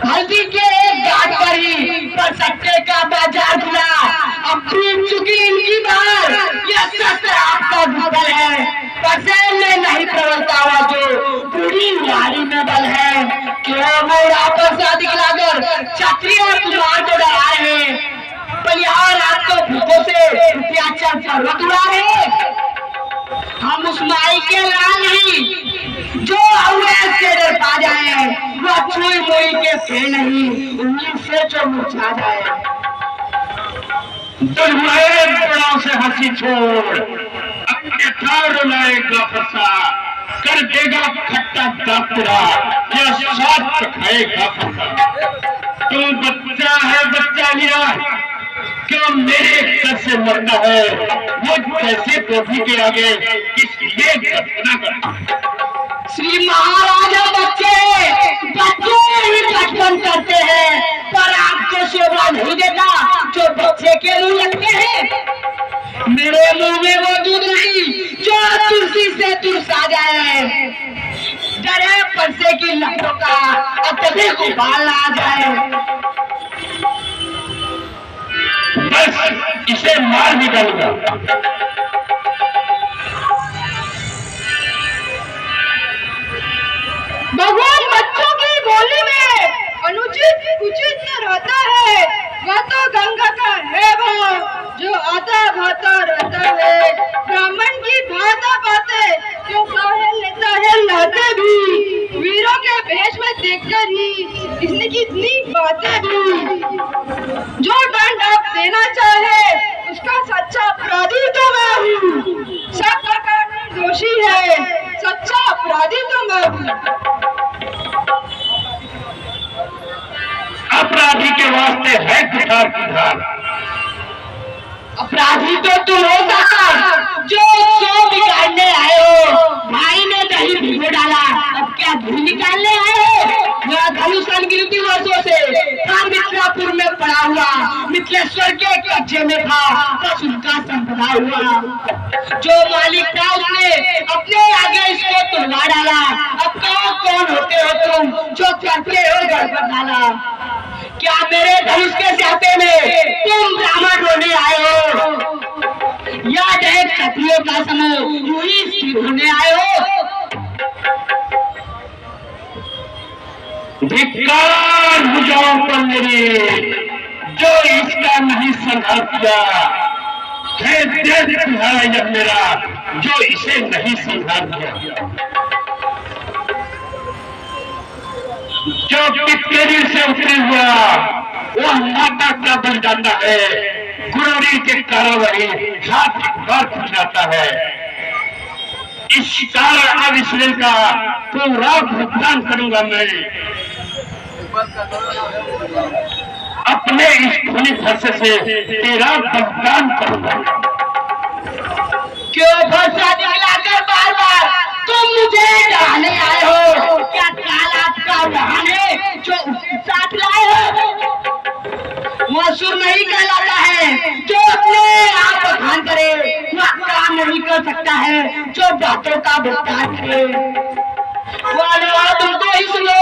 हल्दी के एक घाट पर ही पर सट्टे का बाजार खुला। अब टूट चुकी इनकी बार। यह शस्त्र आपका दुर्बल है। परसेल में नहीं प्रबलता हुआ जो पूरी नारी में बल है। क्यों वो आपस से दिखलाकर क्षत्रिय कुमार को डरा रहे। बलिहार आपको भूखों से रुपया चल पर्वत उड़ा रहे। हम उस माई के लाल नहीं जो अवैध से डर पा जाए। वो छुई मुई के फेल नहीं उम्मीद से जो मुरझा जाए। तुम्हारे बड़ों से हंसी छोड़ अपने थार लाएगा फसा कर देगा खट्टा दातरा या साथ खाएगा फसा। तू बच्चा है बच्चा लिया क्यों मेरे घर से मरना है। वो कैसे प्रभु के आगे किसलिए घटना करता। श्री महाराजा बच्चे ही बचपन करते हैं पर आपको शोभा नहीं देता जो बच्चे के मुंह लगते हैं। मेरे मुंह में वो दूध नहीं जो तुलसी से तुरसा जाए। डरे परसे की लहरों का अत्यधिक उबाल आ जाए। बस इसे मार भी डालूंगा। भगवान बच्चों की बोली में अनुचित उचित न रहता है। वह तो गंगा का है भाव जो आता भाता रहता है। ब्राह्मण की भाता बातें जो काहे लेता है लाते भी। वीरों के भेष में देखकर ही इसने कितनी बातें भी। जो दंड आप देना चाहे उसका सच्चा अपराधी तो मैं हूँ। सब प्रकार में दोषी है सच्चा अपराधी तो मैं हूँ। अपराधी के वास्ते है कुठार की धार। अपराधी तो तुम हो सरकार जो सो बिगाड़ने आए हो। भाई ने दही भिगो डाला अब क्या घी निकालने आए हो। यह धनुष अनगिनती वर्षों से था मिथिलापुर में पड़ा हुआ। मिथिलेश्वर के कब्जे में था बस उनका संपदा हुआ। जो मालिक था उसने अपने आगे इसको तुलवा डाला। अब कौन होते हो तुम जो करते हो गड़बड़ डाला। क्या मेरे धनुष के स्यापे में तुम ब्राह्मण रोने आए हो या ढूंढने आए हो? धिक्कार बुझाओ पर मेरे, जो इसका नहीं संघर्ष किया है, देश है यह मेरा, जो इसे नहीं संघर्ष किया। जो पिपकेरी से उतरे हुआ वह माता का बन जाता है, गुररी के कारोबारी हाथ बार खुजाता है। इस कारण अब इस ऋण का पूरा भुगतान करूंगा मैं, अपने इस खूनी खर्चे से तेरा भुगतान करूंगा। क्यों फंसा दिखलाकर बार बार तुम मुझे डराने आए हो? क्या काल आपका वाहन है जो उसके साथ लाए हो? मसूर नहीं कहलाता है जो अपने आप बखान करे, वह काम नहीं कर सकता है जो बातों का भुगतान करे। तुमको ही सुनो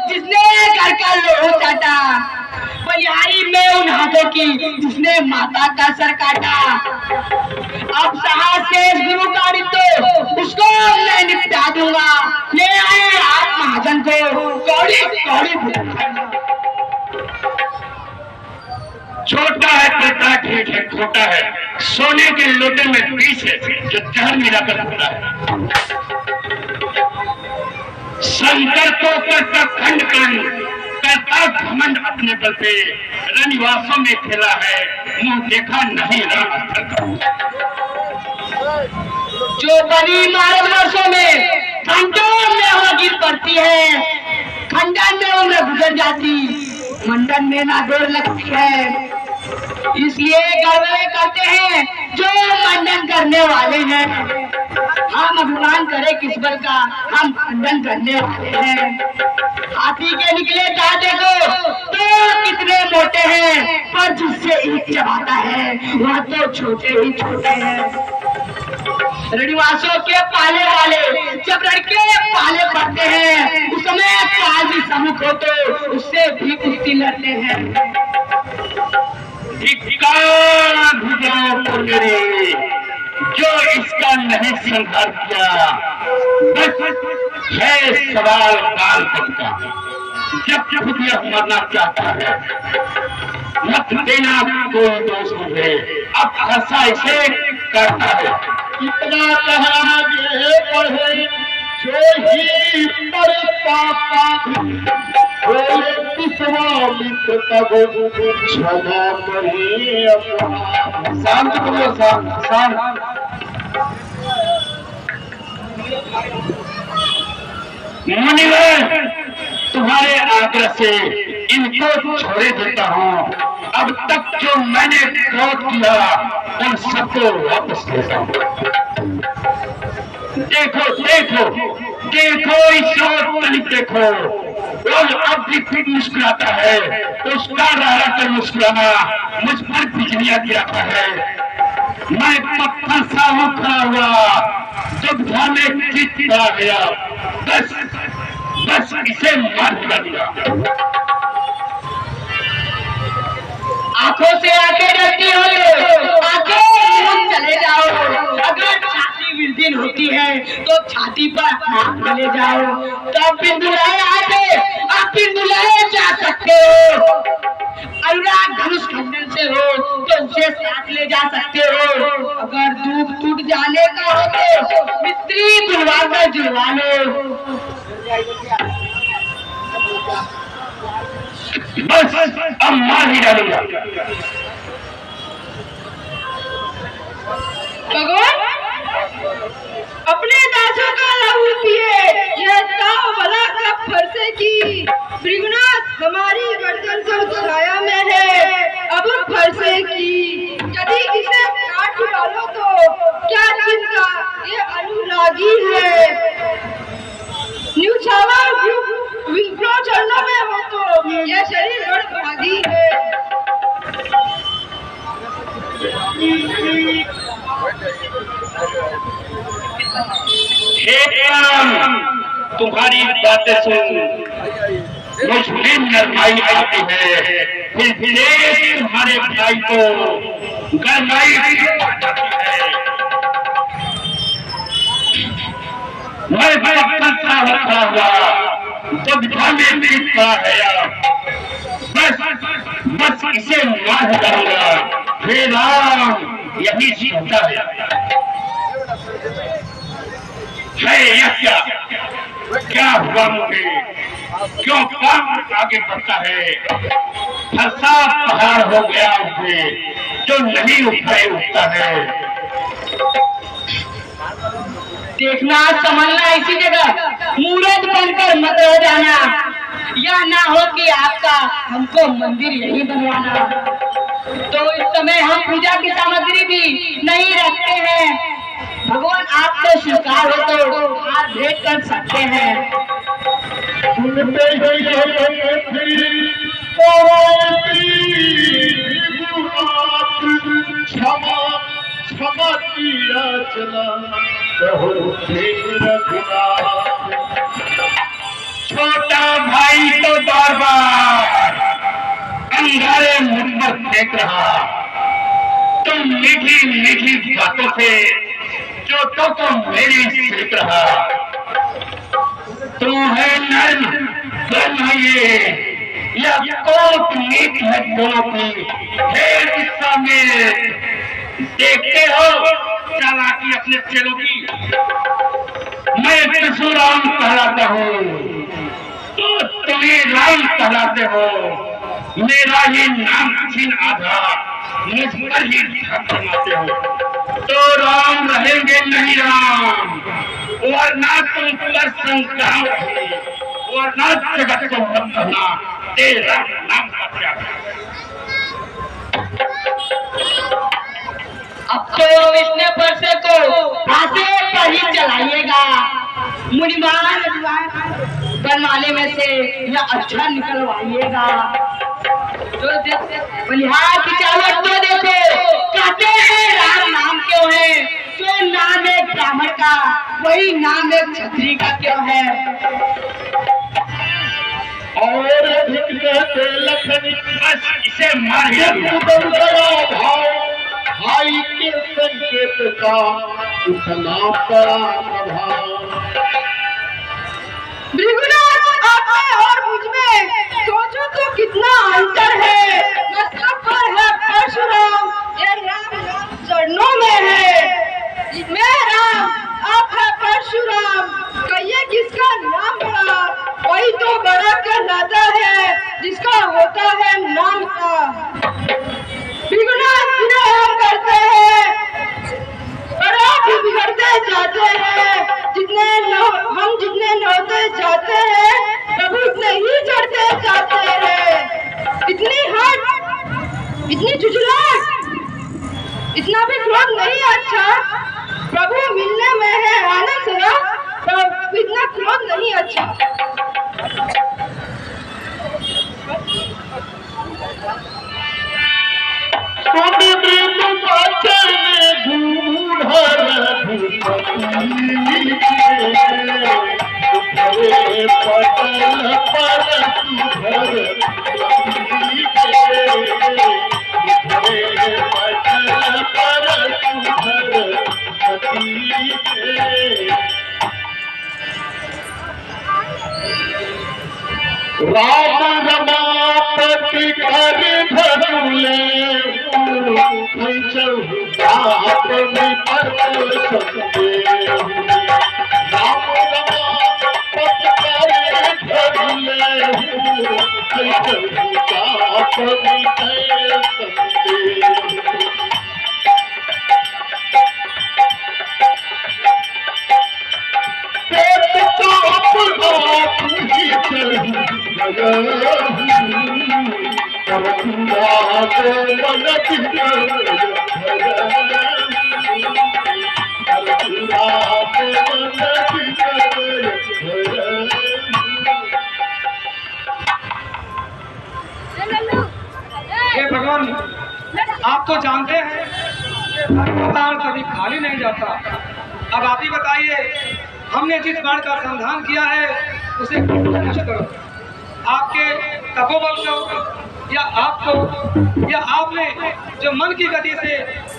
जिसने घर का लोहा चाटा, बलिहारी में उन हाथों की जिसने माता का सर काटा। अब साहस से गुरु गाड़ी तो उसको मैं निपटा दूंगा। ले आए आप महाजन को कौड़ी कौड़ी भुगतान। छोटा है पिता, ठीक है, छोटा है, सोने के लोटे में बीज है जो जहर मिलाकर होता है। शंकर तो करता खंड खंड, करता घमंड अपने बल पे, रनिवासों में खेला है, मुंह देखा नहीं रहा। जो बनी भारतवर्षों में खंडों में होगी पड़ती है, खंडन में उम्र गुजर जाती, मंडन में ना देर लगती है। इसलिए गड़बड़े करते हैं जो मंडन करने वाले हैं। हम अभिमान करें किस बल का, हम खंडन करने वाले हैं। हाथी के निकले दांते को तो कितने मोटे हैं, पर जिससे ईंट चबाता है वह तो छोटे ही छोटे हैं। रनिवासों के पाले वाले जब लड़के पाले पड़ते हैं, उस समय काल भी सम्मुख हो तो उससे भी कुश्ती लड़ते हैं। जो इसका नहीं संघर्ष किया, बस है सवाल काल का। जब खुद यह मरना चाहता है, मत देना कोई दोष मुझे, अब ऐसा इसे करता है। इतना कहागे पढ़े जो ही पर पापा बोले विश्वामित्र तब क्षमा करे अपना। शांत करो, शांत। मुनिवर, तुम्हारे आग्रह से इनको छोड़े देता हूँ। अब तक जो मैंने क्रोध किया उन सबको वापस लेता हूँ। देखो देखो देखो, इस ओर देखो, और अब भी फिर मुस्कुराता है, उसका रह कर मुस्कुराना मुझ पर बिजलियां गिराता है। मैं पत्थर सा हूँ खड़ा हुआ, जब में चित आ गया, बस इसे मार दिया। आंखों से आंखें डरती हो तो आंखें मूंद चले जाओ। अगर छाती विलदीन होती है तो छाती पर हाथ चले जाओ। तब पिंडुलाए आते आप पिंडुलाए जा सकते हो। अनुराग धनुष खंडन से हो तो उसे साथ ले जा सकते हो। अगर दूध टूट जाने का हो तो मिस्त्री जुड़वा कर जुड़वा लो। बस अब मार ही डालूंगा। भगवान अपने दासों का लहू पिए, यह ताव भला कब फरसे की। भृगुनाथ हमारी गर्दन तो छाया में है, अब फरसे की। यदि इसे काट डालो तो क्या चिंता, ये अनुरागी है। न्यूछावर विप्रो चरणों में हो तो यह शरीर भागी है। हे राम, तुम्हारी बातें सुन मुझ में नरमाई आती है, फिर एक तुम्हारे भाई को गरमाई आ जाती है। मैं पत्थर सा रखा हुआ जब ढाले में खड़ा गया, बस इसे मार डालूंगा। हे राम, यही सीखता है यह क्या हुआ मुझे? क्यों काम आगे बढ़ता है? फंसा पहाड़ हो गया उसे जो नहीं उठता है। देखना समझना इसी जगह मूर्त बनकर मत रह जाना, या ना हो कि आपका हमको मंदिर यही बनवाना। तो इस समय हम पूजा की सामग्री भी नहीं रखते हैं। भगवान आपको स्वीकार हो तो हाथ भेंट कर सकते हैं। क्षमा किया चला छोटा भाई तो बार बार अंगारे मुझ पर फेंक रहा। तुम मीठी मीठी बातों से चोटों को मेरी सीख रहा। तू है नर्म ये या कोट नीत है दोनों की। हे दिशा में देखते हो चालाकी अपने चेलों की। मैं परशुराम कहलाता हूँ तो तुम्हें राम कहलाते हो। मेरा ही नाम छीन आधा मुझ पर ही जमाते हो। तो राम रहेंगे नहीं राम, वरना तुम पर संग्राम रहे, वरना जगत को मत कहना तेरा नाम का क्या। अब तो इसने परसे को फांसी पर ही चलाइएगा। मुनिमान बनवाने में से यह अच्छा निकलवाइएगा। तो बलिहार की चावट तो देखो, कहते हैं राम नाम क्यों है? जो नाम है ब्राह्मण का वही नाम है क्षत्रिय का क्यों है? और कहते लखन बस इसे मारिए। भाई के संकेत का उतना बड़ा प्रभाव। भृगुनाथ, आप में और मुझ में सोचो तो कितना अंतर है। न सब पर है परशुराम, ये राम चरणों में है। मैं राम, आप है परशुराम, कहिए किसका नाम बड़ा? वही तो बड़ा कहलाता है जिसका होता है नाम का। भृगुनाथ हम करते हैं और आप भी बिगड़ते जाते हैं। हम जितने नौते जाते हैं प्रभु उतने ही चढ़ते जाते हैं। इतनी हट, इतनी झुझलाहट, इतना भी क्रोध नहीं अच्छा। प्रभु मिलने में है आनंद ना, तो इतना क्रोध नहीं अच्छा। राम रमापति कर धरुले अपने पर सकते। राम रमापति कर धरुले अपने कर सकते। भगवान, आप तो जानते हैं धर्म कभी खाली नहीं जाता। अब आप ही बताइए, हमने जिस बाण का संधान किया है उसे नष्ट करो। आपके तपोबल को या आपने जो मन की गति से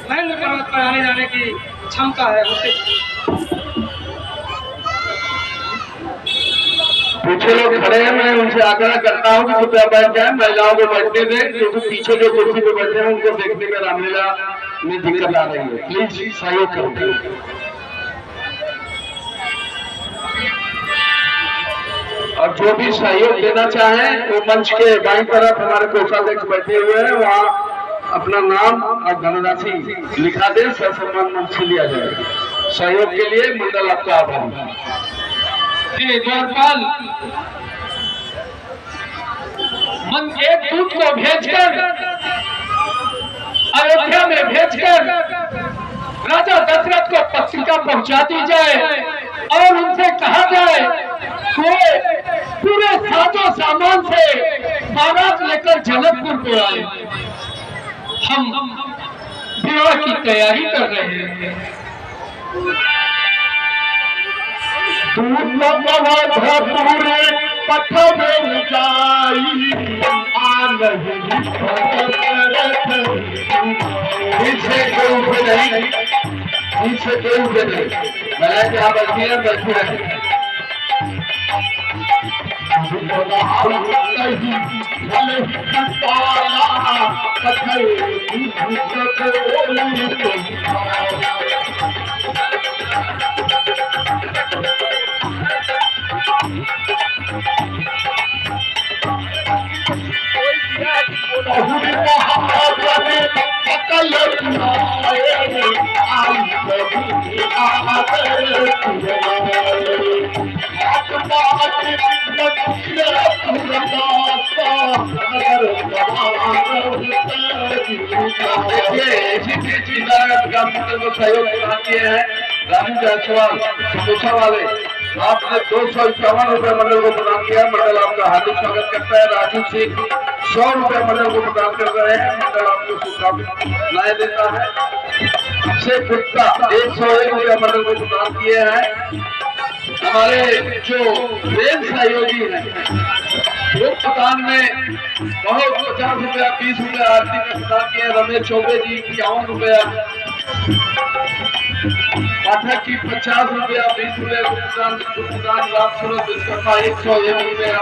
महेंद्र पर्वत पर आने जाने की क्षमता है उसे पीछे लोग खड़े हैं, मैं उनसे आग्रह करता हूँ कि कृपया बैठ जाए, महिलाओं को बैठने दें, क्योंकि पीछे जो कुर्सी पे बैठे हैं उनको देखने में रामलीला में दिक्कत आ रही है। प्लीज सहयोग करो। और जो भी सहयोग देना चाहें वो मंच के बाईं तरफ हमारे कोषाध्यक्ष बैठे हुए हैं, वहाँ अपना नाम और धनराशि लिखा दें, सर सम्मान मंच से लिया जाए। सहयोग के लिए मंडल आपका आभारी। द्वारपाल मन एक दूत को भेजकर अयोध्या में भेजकर राजा दशरथ को पत्रिका पहुंचा दी जाए और उनसे कहा जाए कि पूरे साजो सामान से बारात लेकर जनकपुर को आए। हम विवाह की तैयारी कर रहे हैं। पीछे कोई उठे नहीं, मैं यहाँ बैठी है, बैठी है। सहयोग प्रदान किए हैं राजू जायसवाल समोसा वाले, आपने 251 रुपए मंडल को प्रदान किया। मंडल आपका हार्दिक स्वागत करता है। राजू सिंह 100 रुपए मंडल को प्रदान कर रहे हैं, मंडल आपको शुभकामनाएं देता है। अक्षय गुप्ता 101 रुपए मंडल को प्रदान किए हैं। हमारे जो रेल सहयोगी हैं वो प्रदान में बहुत 50 रुपया 20 रुपया आरती में प्रदान किए। रमेश चौबे जी 51 रुपया, पाठक की 50 रुपया 20 रुपया प्रदान, राम सूरज विश्वकर्मा 101 रुपया,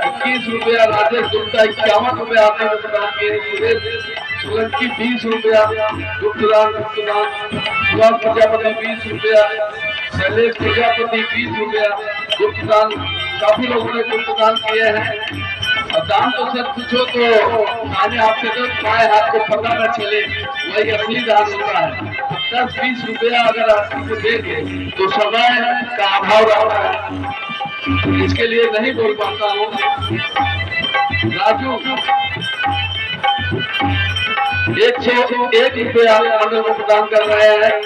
21 रुपया, राजेश गुप्ता 51 रुपया आरती में प्रदान किए। सुरेश सोलंकी 20 रुपया गुप्तदान, सुभाष प्रजापति 20 रुपया, शैलेश प्रजापति 20 रुपया गुप्तदान। काफी लोगों ने गुप्तदान किए हैं। और दान तो सर पूछो तो आने हाथ से तो बाएं हाथ को पता न चले, वही असली दान होता है। 10-20 रुपया अगर आदमी को दे दे तो समय का अभाव रहता है, इसके लिए नहीं बोल पाता हूँ। राजू 101 रुपया मंडल को प्रदान कर रहे हैं।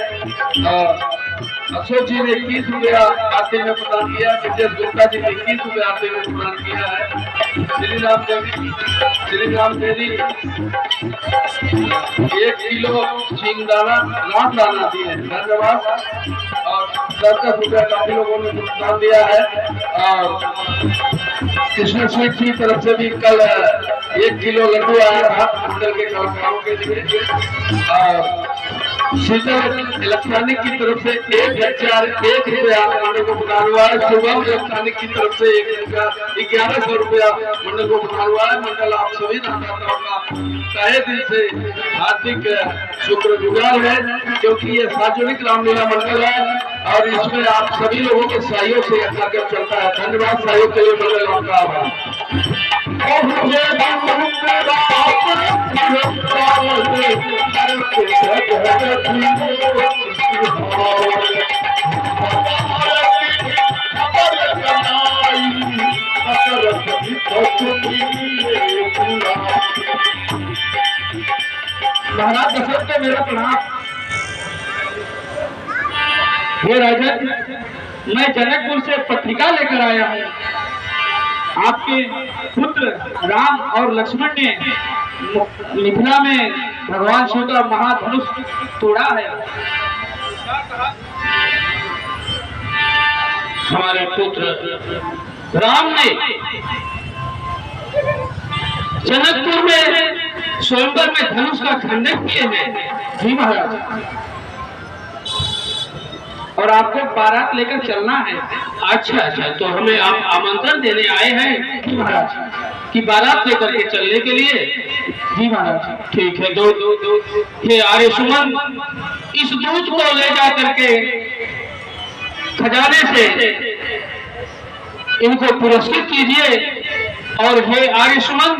अशोक जी ने 21 रुपया आरती में प्रदान किया। विजय गुप्ता जी ने 21 रुपया आरती में प्रदान किया है। श्री राम देवी 1 किलो छिंगदाना राम दाना दिए हैं, धन्यवाद। और 10 रुपया काफी लोगों ने प्रदान दिया है। और कृष्ण स्वीट की तरफ से भी कल 1 किलो लड्डू आया था मंडल के कलाकारों के लिए। और शीतल इलेक्ट्रॉनिक की तरफ से 1001 रुपया मंडल को प्रदान हुआ है। शुभम इलेक्ट्रॉनिक की तरफ से 1100 रुपया मंडल को प्रदान हुआ है। मंडल आप सभी दाताओं का तहे दिल से हार्दिक शुक्रगुजार है, क्योंकि ये सार्वजनिक रामलीला मंडल है और इसमें आप सभी लोगों के सहयोग से यह कार्यक्रम चलता है। धन्यवाद। सहयोग के लिए मंडल आपका आभार। महाराज दशरथ को मेरा प्रणाम। हे राजन, मैं जनकपुर से पत्रिका लेकर आया हूँ। आपके पुत्र राम और लक्ष्मण ने मिथिला में भगवान शिव का महाधनुष तोड़ा है। हमारे पुत्र राम ने जनकपुर में स्वयंवर में धनुष का खंडन किए हैं। जी महाराज। और आपको बारात लेकर चलना है। अच्छा अच्छा, तो हमें आप आमंत्रण देने आए हैं जी महाराज। कि बारात लेकर के चलने के लिए? जी महाराज। ठीक है, दो हे आर्य सुमन, इस दूध को ले जा करके खजाने से इनको पुरस्कृत कीजिए। और हे आर्य सुमन,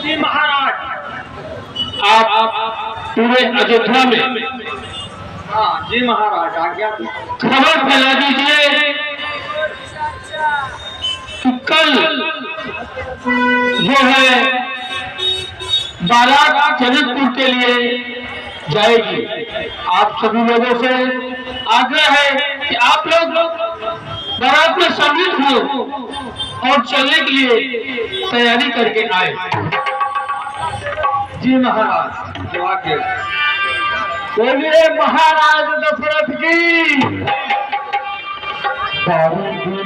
जी महाराज। आप पूरे अयोध्या में हाँ जी महाराज, आज्ञा खबर फैला दीजिए कि कल जो है बारात जनकपुर के लिए जाएगी। आप सभी लोगों से आग्रह है कि आप लोग बारात में सम्मिलित हो और चलने के लिए तैयारी करके आए। जी महाराज। जो आगे बोलिए महाराज दशरथ की।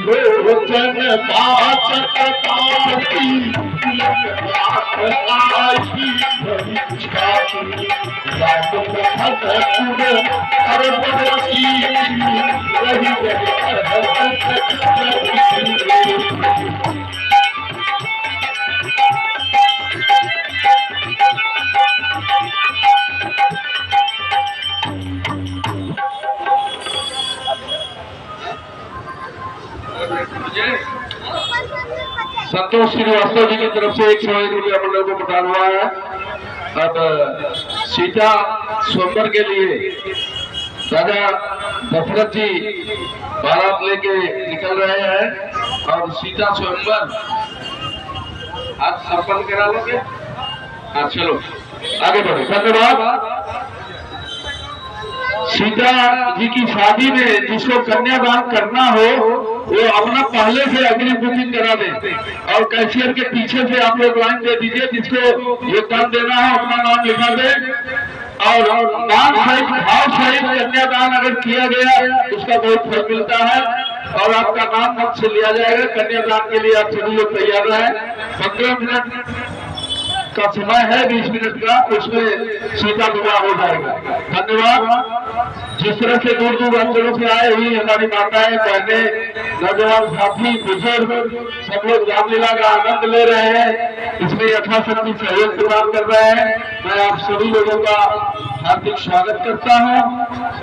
लोचन बाचक ताकी संतोष श्रीवास्तव जी की तरफ से 101 रुपया मंडल को प्रदान हुआ है। अब सीता स्वयंवर के लिए राजा दशरथ जी बारात लेके निकल रहे हैं और सीता स्वयंवर आज संपन्न करा लोगे। हाँ चलो आगे बढ़ो। धन्यवाद। सीता जी की शादी में जिसको कन्यादान करना हो वो अपना पहले से अग्रिम बुकिंग करा दे और कैशियर के पीछे से आप लोग लाइन दे दीजिए। जिसको योगदान देना है अपना नाम लिखा दे और दान सहित भाव सहित कन्यादान अगर किया गया उसका बहुत फल मिलता है और आपका नाम मत से लिया जाएगा। कन्यादान के लिए आप सभी लोग तैयार रहें। 15 मिनट का समय है, 20 मिनट का, उसमें सीता विवाह हो जाएगा। धन्यवाद। जिस तरह से दूर दूर अंचलों से आए हुई हमारी माताएं, बहने, नौजवान साथी, बुजुर्ग सब लोग रामलीला का आनंद ले रहे हैं, इसमें यथाशक्ति सहयोग प्रदान कर रहे हैं। मैं आप सभी लोगों का हार्दिक स्वागत करता हूं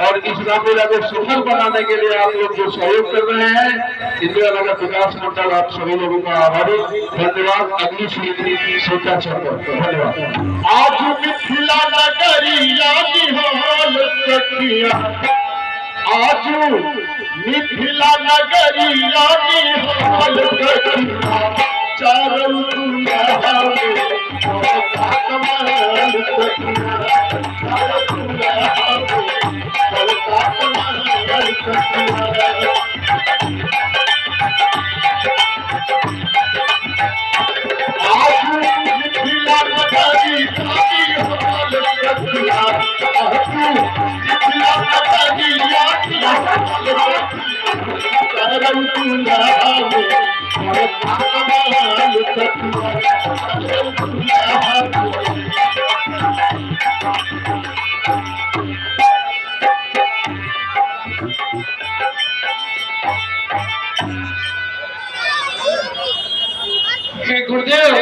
और इस रामलीला को सफल बनाने के लिए आप लोग जो सहयोग कर रहे हैं, इंदिरा नगर विकास मंडल आप सभी लोगों का आभारी। धन्यवाद। अगली श्री सीता चंद्र। धन्यवाद। आज मिथिला नगरिया निहाल सखिया, आज मिथिला नगरिया निहाल सखिया, चारों दुनिया कमल सखिया, चारों दुनिया कमल सखिया। गुरुदेव,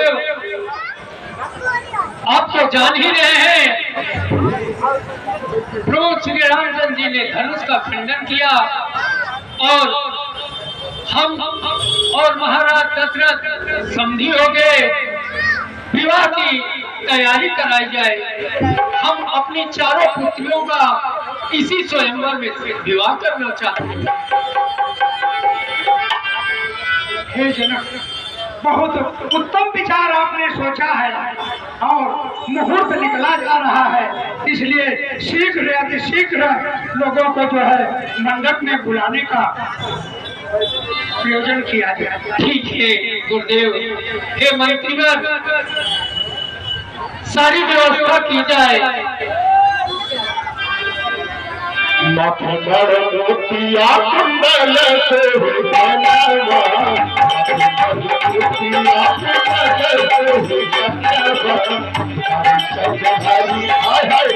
आप तो जान ही रहे हैं प्रभु श्री रामचंद्र जी ने धनुष का खंडन किया और हम और महाराज दशरथ समधी हो गए। विवाह की तैयारी कराई जाए। हम अपनी चारों पुत्रियों का इसी स्वयंवर में विवाह करना चाहते हैं। हे जनक, बहुत उत्तम विचार आपने सोचा है और मुहूर्त निकला जा रहा है, इसलिए शीघ्र अतिशीघ्र लोगों को जो है मंडप में बुलाने का प्रयोजन किया जाए। ठीक है गुरुदेव। हे मंत्रीगण, सारी व्यवस्था की जाए। मोतिया कुंडल से बनावा, मोतिया कुंडल से बनावा, हाय हाय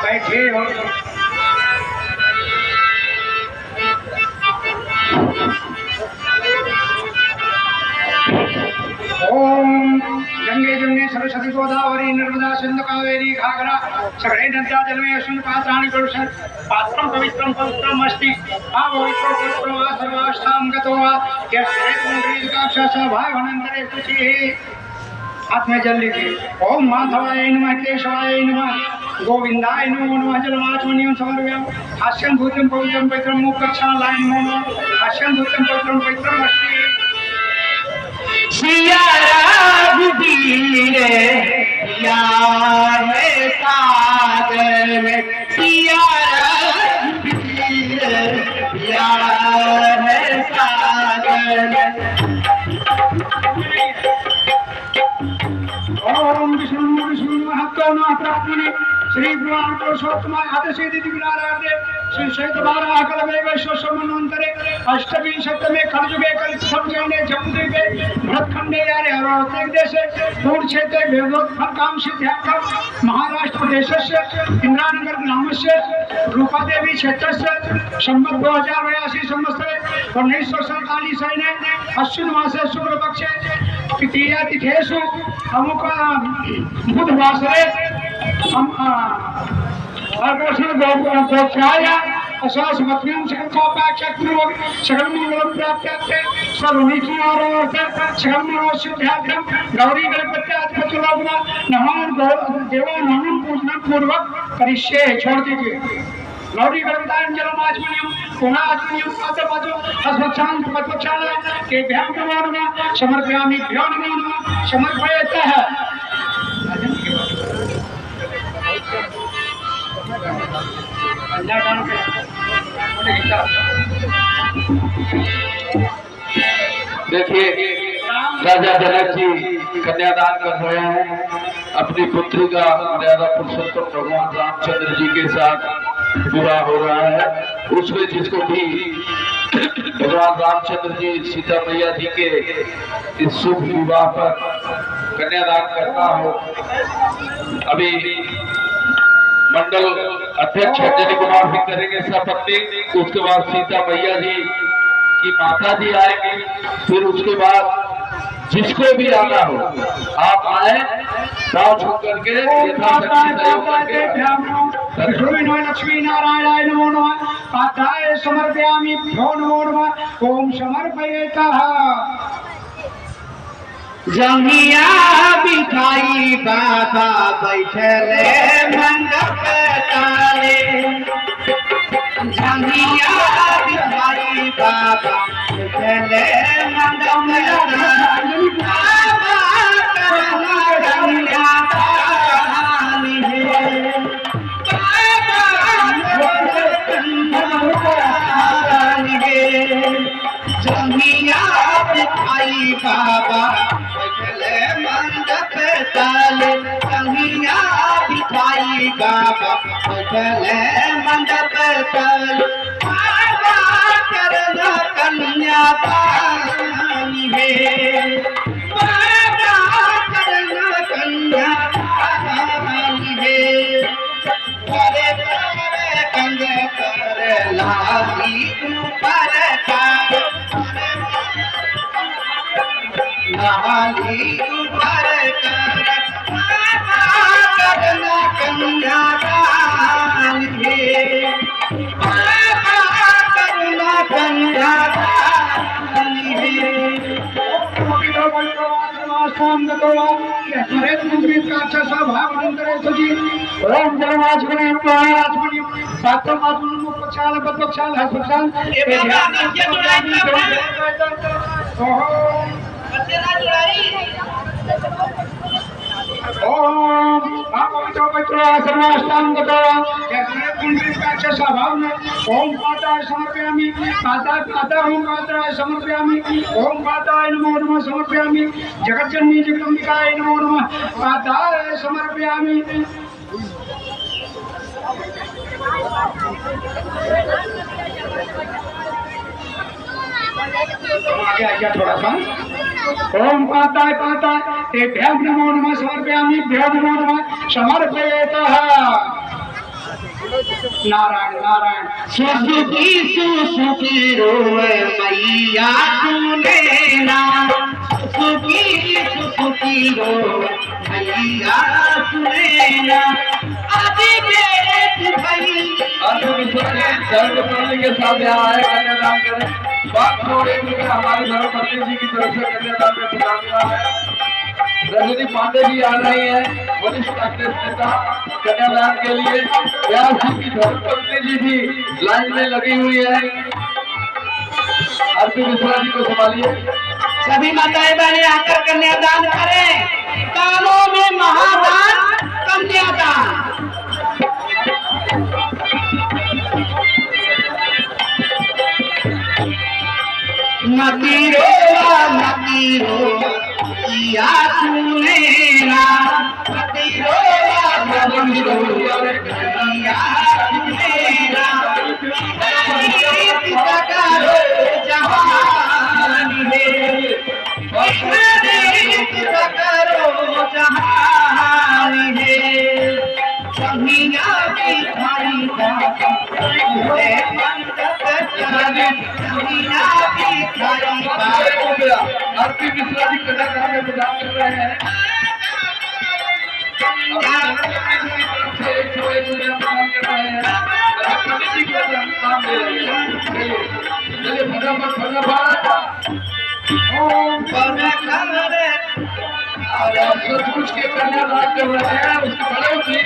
बैठे हो। ओम गंगे जमुने सरस्वती गोदावरी नर्मदा सिंधु कावेरी घाघरा सगळे नद्या जलमे अस्मिन् पात्राणि पुरुषं पात्रं पवित्रं पवित्रम् अस्ति पवित्रो पवित्रो वा सर्वाष्टां गतो वा यस्ते पुण्डरीकाक्षस्य भावनन्तरे शुचिः। हाथ में जल लीजिए। ओम माधवाय नमः केशवाय नमः गोविंदाय नमो नमः जलमाचमनीयं समर्पयामि। हास्यं भूतं पवित्रं पवित्रं मुखक्षालाय नमो नमः हास्यं भूतं पवित्रं पवित्रम् अस्ति। सिया रघुबीर यार सागर में सिया रघुबीर यार सागर में। ओम विष्णु विष्णु महत्व महाप्रात्मने श्री भगवान पुरुषोत्तम आदशेति दिव्याराधे श्री श्वेत बारह कलवे वैश्वसमन्वंतरे अष्टविंशतमे कलयुगे कलित संजने जम्बूद्वीपे भरतखंडे यारे अरोहते देशे पूर्ण क्षेत्रे वेदोत्फल काम सिद्ध्यार्थम महाराष्ट्र प्रदेशस्य इंद्रानगर ग्रामस्य रूपादेवी क्षेत्रस्य संवत् 2082 संवत्सरे 1947 अश्विन मासे शुक्ल पक्षे तृतीया तिथेषु अमुक बुधवासरे गोक्षायास्मत्मिं सकलपाक्षपूर्वक सकलमंगलं प्राप्त्यै सर्वनिखिलारोर्थं गौरी गणपत्यादिपतिलोकना नमः देवो नमः पूजनं पूर्वक करिष्ये। छोड़ दीजिए। गौरी गणपताञ्जलमाचमनीयं पुनाचमनीयं पादपादो अस्मत्सान्त पद्मचालय केभ्यः नमो नमः समर्पयामि भ्यो नमो नमः समर्पयतः। देखिए राजा जनक जी कन्यादान कर रहे हैं। अपनी पुत्री का मर्यादा पुरुषोत्तम भगवान रामचंद्र जी के साथ विवाह हो रहा है। उसमें जिसको भी भगवान रामचंद्र जी सीता मैया जी के इस शुभ विवाह पर कन्यादान करना हो, अभी मंडल अध्यक्ष अंजनी कुमार भी करेंगे सपत्नी। उसके बाद सीता मैया जी की माता जी आएंगे। फिर उसके बाद जिसको भी आना हो आप आए, पाँव छू करके लक्ष्मी नारायणाय नमो नमः पाठाय समर्पयामि भ्यो नमो नमः ओम समर्पयेतः। जमिया बिठाई बाबा बैठले मंडप ताले। जमिया बिठाई बाबा बैठले मंडप ताले। बाबा करना जमिया कहानी है। बाबा करना कहानी है। जमिया बिठाई बाबा मंडप मंडप तल कन्हैया बिठाई बाबा बैठले मंडप तल बाबा करना कन्यादान है बाबा करना कन्यादान है करे कंग कर लागी ऊपर कर लागी ऊपर कर करना कन्यादान है करना कन्यादान है अच्छा सा भाव करे सजी ओम जन्माष्टमी महाराजमणि सातों मातुल पक्षाल बदपक्षाल हसपक्षाल ये बाबा ये तो ओम पवित्र पवित्र सर्वाष्टांग गतवा जैसे कुंडली का अच्छा सा भाव में ओम पाताय समर्पयामि पाताय पाता ओम पाताय समर्पयामि ओम पाताय नमो नमः समर्पयामि जगज्जननी जगदम्बिकाय नमो नमः पाताय समर्पयामि आगे आइए थोड़ा सा ओम पाताय पाताय तेभ्यं नमो नमः समर्पयामि भ्यो नमो नमः समर्पयेतः नारायण नारायण सुसुकी सुसुकी रोवे मैया सुने ना सुसुकी सुसुकी रोवे मैया सुने ना आदि बेट भाई धर्मपत्नी के साथ यहाँ आए कन्यादान करें बात छोड़े क्योंकि हमारे धर्मपत्नी जी की तरफ से कन्यादान में बुलाया है रजनी पांडे जी आ रही है वरिष्ठ कांग्रेस नेता कन्यादान के लिए व्यास जी की धर्मपत्नी जी भी लाइन में लगी हुई है आरती मिश्रा जी को संभालिए सभी माताएं बहनें आकर कन्यादान करें कानों में महादान कन्यादान नतीरो किया सुने ना नतीरो किया सुने ना करो जहान करो जहान है कन्हैया की भाई का आरती मिश्रा जी कन्यादान में प्रदान कर रहे हैं पंडित जी को नाम दे रहे हैं चलिए फटाफट फटाफट सचमुच के कन्यादान कर रहे हैं उसकी बढ़ोतरी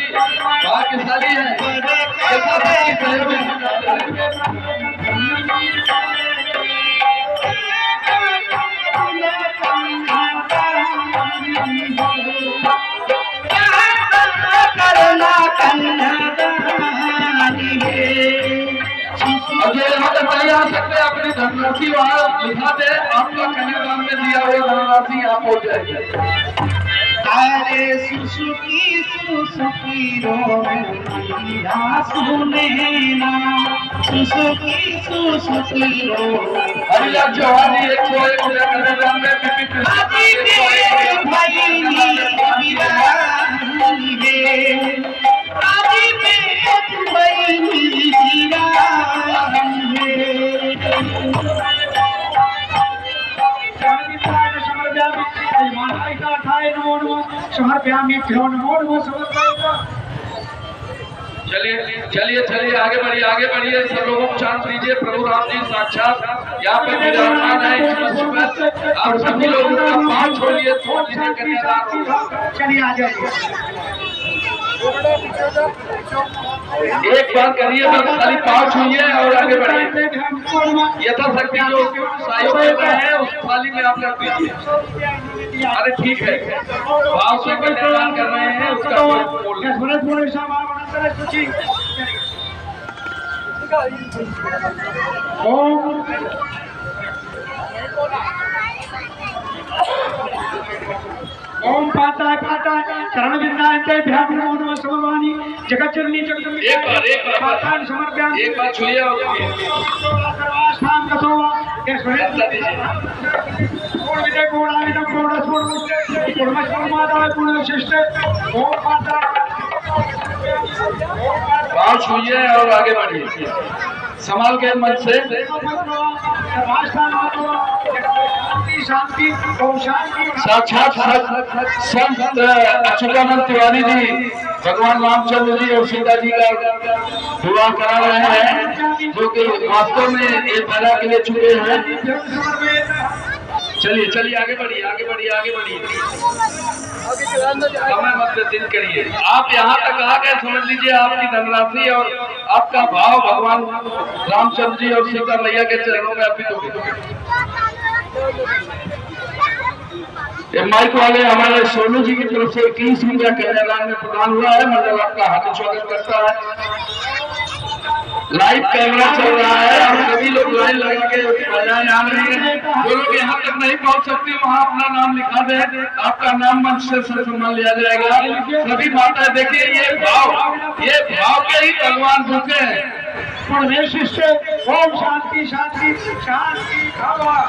भाग्यशाली है आ सकते अपनी धनराशि वहाँ लिखा दे आपका कन्यादान में दिया हुआ धनराशि यहाँ पहुँच जाएगी अरे सुसुकी रो मैया सुने ना सुसुकी रो हरिलाल चौहान जी 101 कन्यादान में आदि बेट भाई आदि बेट भाई समर्पयामि भ्यो नमो नमः समर्पयामि चलिए चलिए चलिए आगे बढ़िए सब लोगों को शांत दीजिए प्रभु राम जी साक्षात यहाँ पे विराजमान है आप सभी लोग उनका पाँव छोड़िए कन्यादान चलिए आ जाइए एक बार करिए बस खाली पाँव छूइए और आगे बढ़िए यथाशक्ति जो सहयोग कर रहे हैं उस थाली में आप रख दीजिए अरे ठीक है भाव से कन्यादान कर रहे हैं उसका ओम पाताय पाताय चरण बिंदायते भ्याम नमो नमः समवानी जगज्जननी जगदम्बे एक बार पातान समर्पयामि एक बार छुइए और सर्वास्थान गतोवा ये स्वयं पूर्ण विजय पूर्णाविदम पूर्णस्पूर्णमुष्टे पूर्णस्पूर्णमादाय पूर्णशिष्टे ओम पाताय पाँव छुइए और आगे बढ़िए संभाल के मन से। शांति ओम शांति साक्षात संत अच्युतानंद तिवारी जी भगवान रामचंद्र जी और सीता जी का विवाह करा रहे हैं, जो कि वास्तव में ये पैदा के लिए चुके हैं। चलिए चलिए आगे बढ़िए आगे बढ़िए आगे बढ़िए, समय मत व्यतीत करिए। आप यहाँ तक आ गए, समझ लीजिए आपकी धनराशि और आपका भाव भगवान रामचंद्र जी और सीता मैया के चरणों में अर्पित हो गए। ये माइक वाले हमारे सोनू जी की तरफ से 21 रुपया कन्यादान में प्रदान हुआ है। मंडल आपका हार्दिक स्वागत करता है। लाइव कैमरा चल रहा है और सभी लोग लाइन लगा के बजाय आ रहे हैं। जो लोग यहाँ तक नहीं पहुँच सकते वहाँ अपना नाम लिखा दे, आपका नाम मंच से सम्मान लिया जाएगा। सभी माताएं देखिए, ये भाव के ही भगवान भूखे हैं। परमेश्वर से ओम शांति शांति शांति भवा।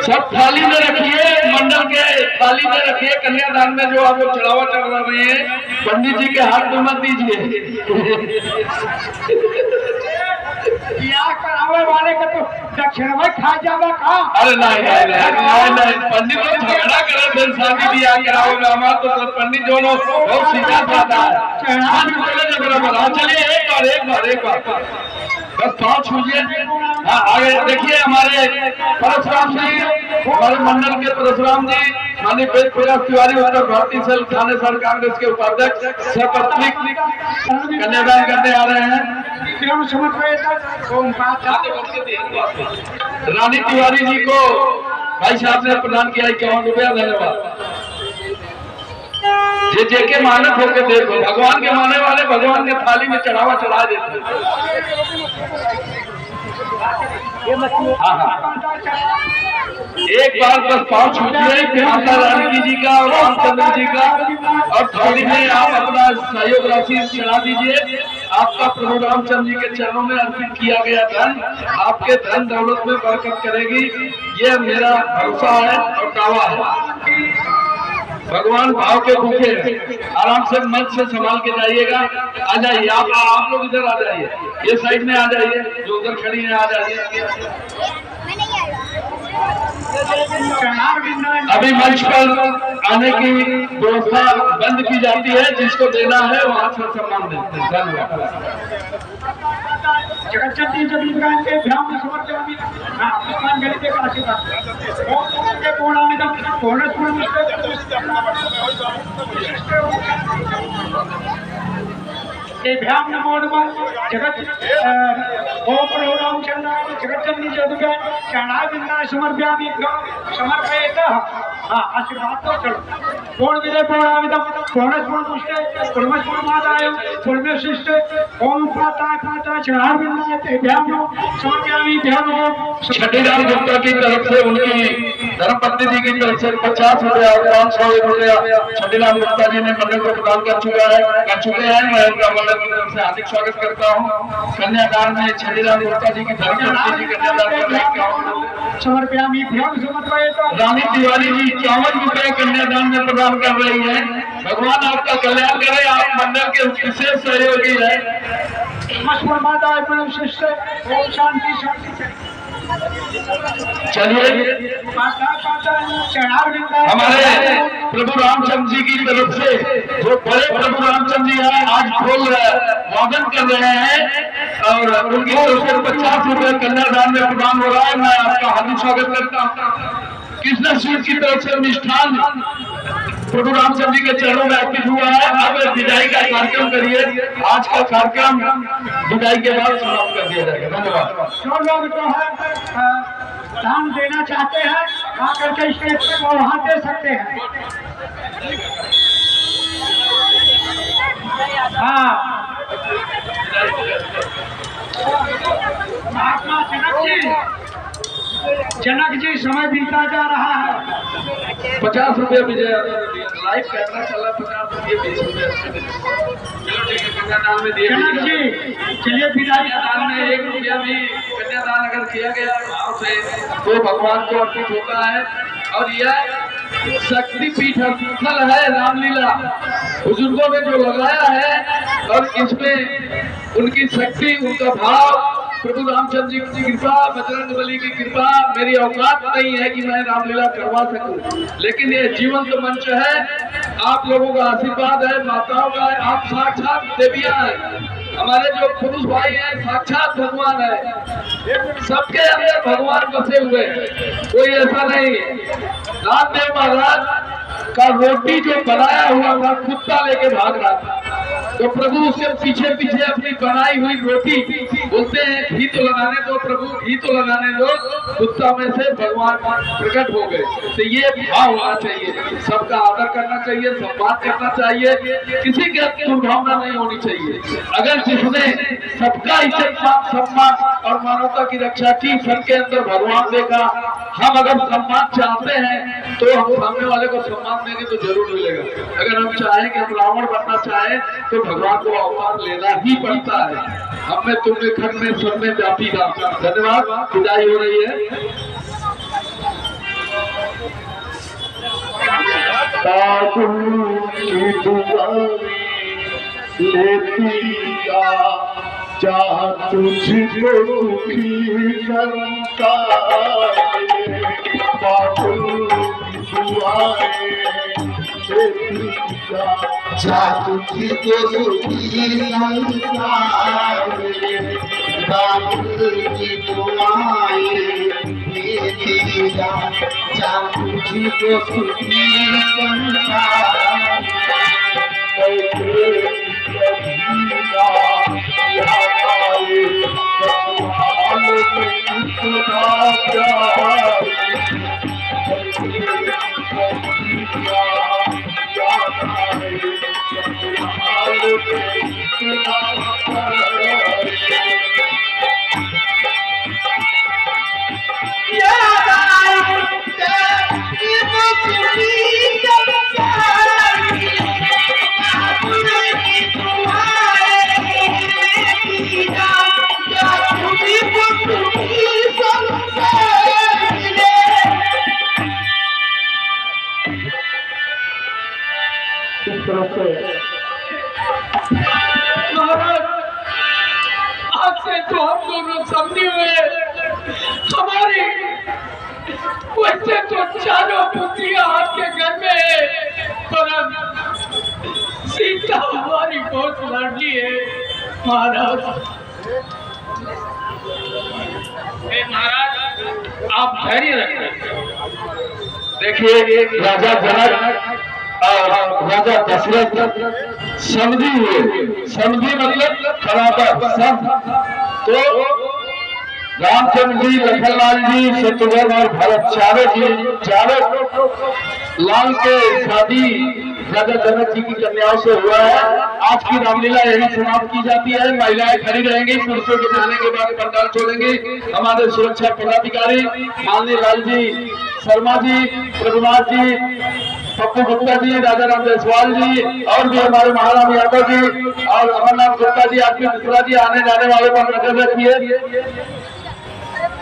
सब थाली में रखिए, मंडल के थाली में रखिए। कन्यादान में जो आप लोग चढ़ावा चढ़ा रहे हैं, पंडित जी के हाथ में मत दीजिए। या करावे वाले का तो दक्षिण में खा जावा का। अरे नहीं, पंडित लोग झगड़ा करे थे शादी ब्याह करावे में, हमारा तो पंडित दोनों बहुत सीधा जाता है। चलिए एक बार बस पाँव छूजिए। हाँ आगे देखिए, हमारे परशुराम जी, हमारे मंडल के परशुराम जी, माननीय वेद प्रकाश तिवारी उत्तर भारतीय सेल थाने शहर कांग्रेस के उपाध्यक्ष सपत्निक कन्यादान करने आ रहे हैं। रानी तिवारी जी को भाई साहब ने प्रदान किया 51 रुपया। धन्यवाद। ये जेके मानक होकर देखो, भगवान के माने वाले भगवान के थाली में चढ़ावा चढ़ा देते हैं। हाँ एक बार बस पाँव छूटिए माता रानी जी का और रामचंद्र जी का, और थाली में आप अपना सहयोग राशि चढ़ा दीजिए। आपका प्रभु रामचंद्र जी के चरणों में अर्पित किया गया धन आपके धन दौलत में बरकत करेगी, ये मेरा भरोसा है और दावा है। भगवान भाव के भूखे हैं। आराम से मंच से संभाल के जाइएगा। आ जाइए आप लोग इधर आ जाइए, ये साइड में आ जाइए, जो उधर खड़ी है आ जाइए। अभी मंच पर आने की व्यवस्था बंद की जाती है, जिसको देना है वहाँ से सम्मान देते हैं। धन्यवाद। जगज्जननी जगदम्बे के भ्याम में समर्पयामि भगवान गणित का आशीर्वाद। ओम के पूर्णामिदम पूर्णस्पूर्णमुष्टे ये भ्याम नमो नमः जगत ओम प्रभु रामचंद्र जगज्जननी जगदम्बे चरणाय बिंदाय समर्पयामि समर्पयेतः। हाँ आशीर्वाद तो चलो। पूर्ण विजय पूर्णामिदम पूर्णस्पूर्णमुष्टे पूर्णस्पूर्णमादाय पूर्णशिष्टे ओम पाताय पाताय चरणाय बिंदाय भ्याम समर्पयामि भ्याम। छठीराम गुप्ता की तरफ से, उनकी धर्मपत्नी जी की तरफ से 50 रुपया और 500 रुपया छठीराम गुप्ता जी ने मंडल को प्रदान कर चुके हैं। मैं उनका मंडल की तरफ से हार्दिक स्वागत करता हूँ। कन्यादान में छठीराम गुप्ता जी की धर्मपत्नी जी कन्यादान कर रहे हैं। समर्पयामि भ्याम समर्पयेतः। रानी तिवारी जी 51 रुपया कन्यादान में प्रदान कर रही है। भगवान आपका कल्याण करे, आप मंडल के विशेष सहयोगी है। ओम शांति शांति। चलिए हमारे प्रभु रामचंद्र जी की तरफ से, जो बड़े प्रभु रामचंद्र जी हैं, आज फुल वादन कर रहे हैं और उनकी तरफ से 50 रुपये कन्यादान में प्रदान हो रहा है। मैं आपका हार्दिक स्वागत करता हूँ। कृष्ण स्वीट की तरफ से मिष्ठान प्रभु रामचंद्र जी के चरणों में अर्पित हुआ है। अब विदाई का कार्यक्रम करिए। आज का कार्यक्रम विदाई के बाद समाप्त कर दिया जाएगा। धन्यवाद। जो लोग जो है दान देना चाहते हैं आकर के स्टेज पे वो वहाँ दे सकते हैं। हाँ महात्मा जनक जी जनक जी समय बीता जा रहा है। 50 रुपये विजय लाइव कैमरा चल रहा है, 50 रुपये 20 रुपये चलो ठीक है। कन्यादान में दिए जनक जी चलिए विदाई। कन्यादान में 1 रुपया भी कन्यादान अगर किया गया भाव से तो भगवान को अर्पित होता है। और यह शक्तिपीठ स्थल है रामलीला, बुजुर्गों ने जो लगाया है और इसमें उनकी शक्ति, उनका भाव, प्रभु रामचंद्र जी की कृपा, बजरंग बली की कृपा, मेरी औकात नहीं है कि मैं रामलीला करवा सकूं, लेकिन ये जीवंत मंच है, आप लोगों का आशीर्वाद है, माताओं का है, आप साक्षात देवियां हैं, हमारे जो पुरुष भाई हैं साक्षात भगवान है, सबके अंदर भगवान बसे हुए, कोई ऐसा नहीं है। रामदेव महाराज का रोटी जो बनाया हुआ था कुत्ता लेके भाग रहा था, तो प्रभु उसके पीछे पीछे अपनी बनाई हुई रोटी, बोलते हैं घी तो लगाने दो प्रभु, घी तो लगाने दो, कुत्ता में से भगवान प्रकट हो गए। तो ये भाव होना चाहिए, सबका आदर करना चाहिए, सम्मान करना चाहिए, किसी की दुर्भावना नहीं होनी चाहिए। अगर जिसने सबका इज्जत सम्मान और मानवता की रक्षा की, सबके अंदर भगवान देखा, हम अगर सम्मान चाहते हैं तो हम सामने वाले को सम्मान देंगे तो जरूर मिलेगा। अगर हम चाहें कि हम रावण बनना चाहें तो भगवान को अवतार लेना ही पड़ता है। हम में तुम में खंड में सब में व्यापी राम। धन्यवाद, विदाई हो रही है। जा तुझको दुखी करता जा तुझको दुखी बाबुल की दुआएं जा तुझको सुखी करता महाराज आज से तो हम दोनों समझे हुए, हमारी वैसे तो चारों पुत्रियां आपके घर में है, पर सीता हमारी बहुत लाडली है महाराज। महाराज आप धैर्य रखें। देखिए राजा जनक और राजा दशरथ समझी हुए, समझी मतलब बराबर सब, तो रामचंद्र जी, लखनलाल जी, शत्रुघ्न और भरत चारों लाल के शादी राजा जनक जी की कन्याओं से हुआ है। आज की रामलीला यही समाप्त की जाती है। महिलाएं खड़ी रहेंगी, पुरुषों के जाने के बाद पंडाल छोड़ेंगे। हमारे सुरक्षा पदाधिकारी माननीय लाल जी शर्मा जी, प्रभुनाथ जी, पप्पू गुप्ता जी, राजा राम जायसवाल जी और भी हमारे महाराम यादव जी और अमरनाथ गुप्ता जी, आदमी मिश्रा जी आने जाने वालों पर नजर रखिए।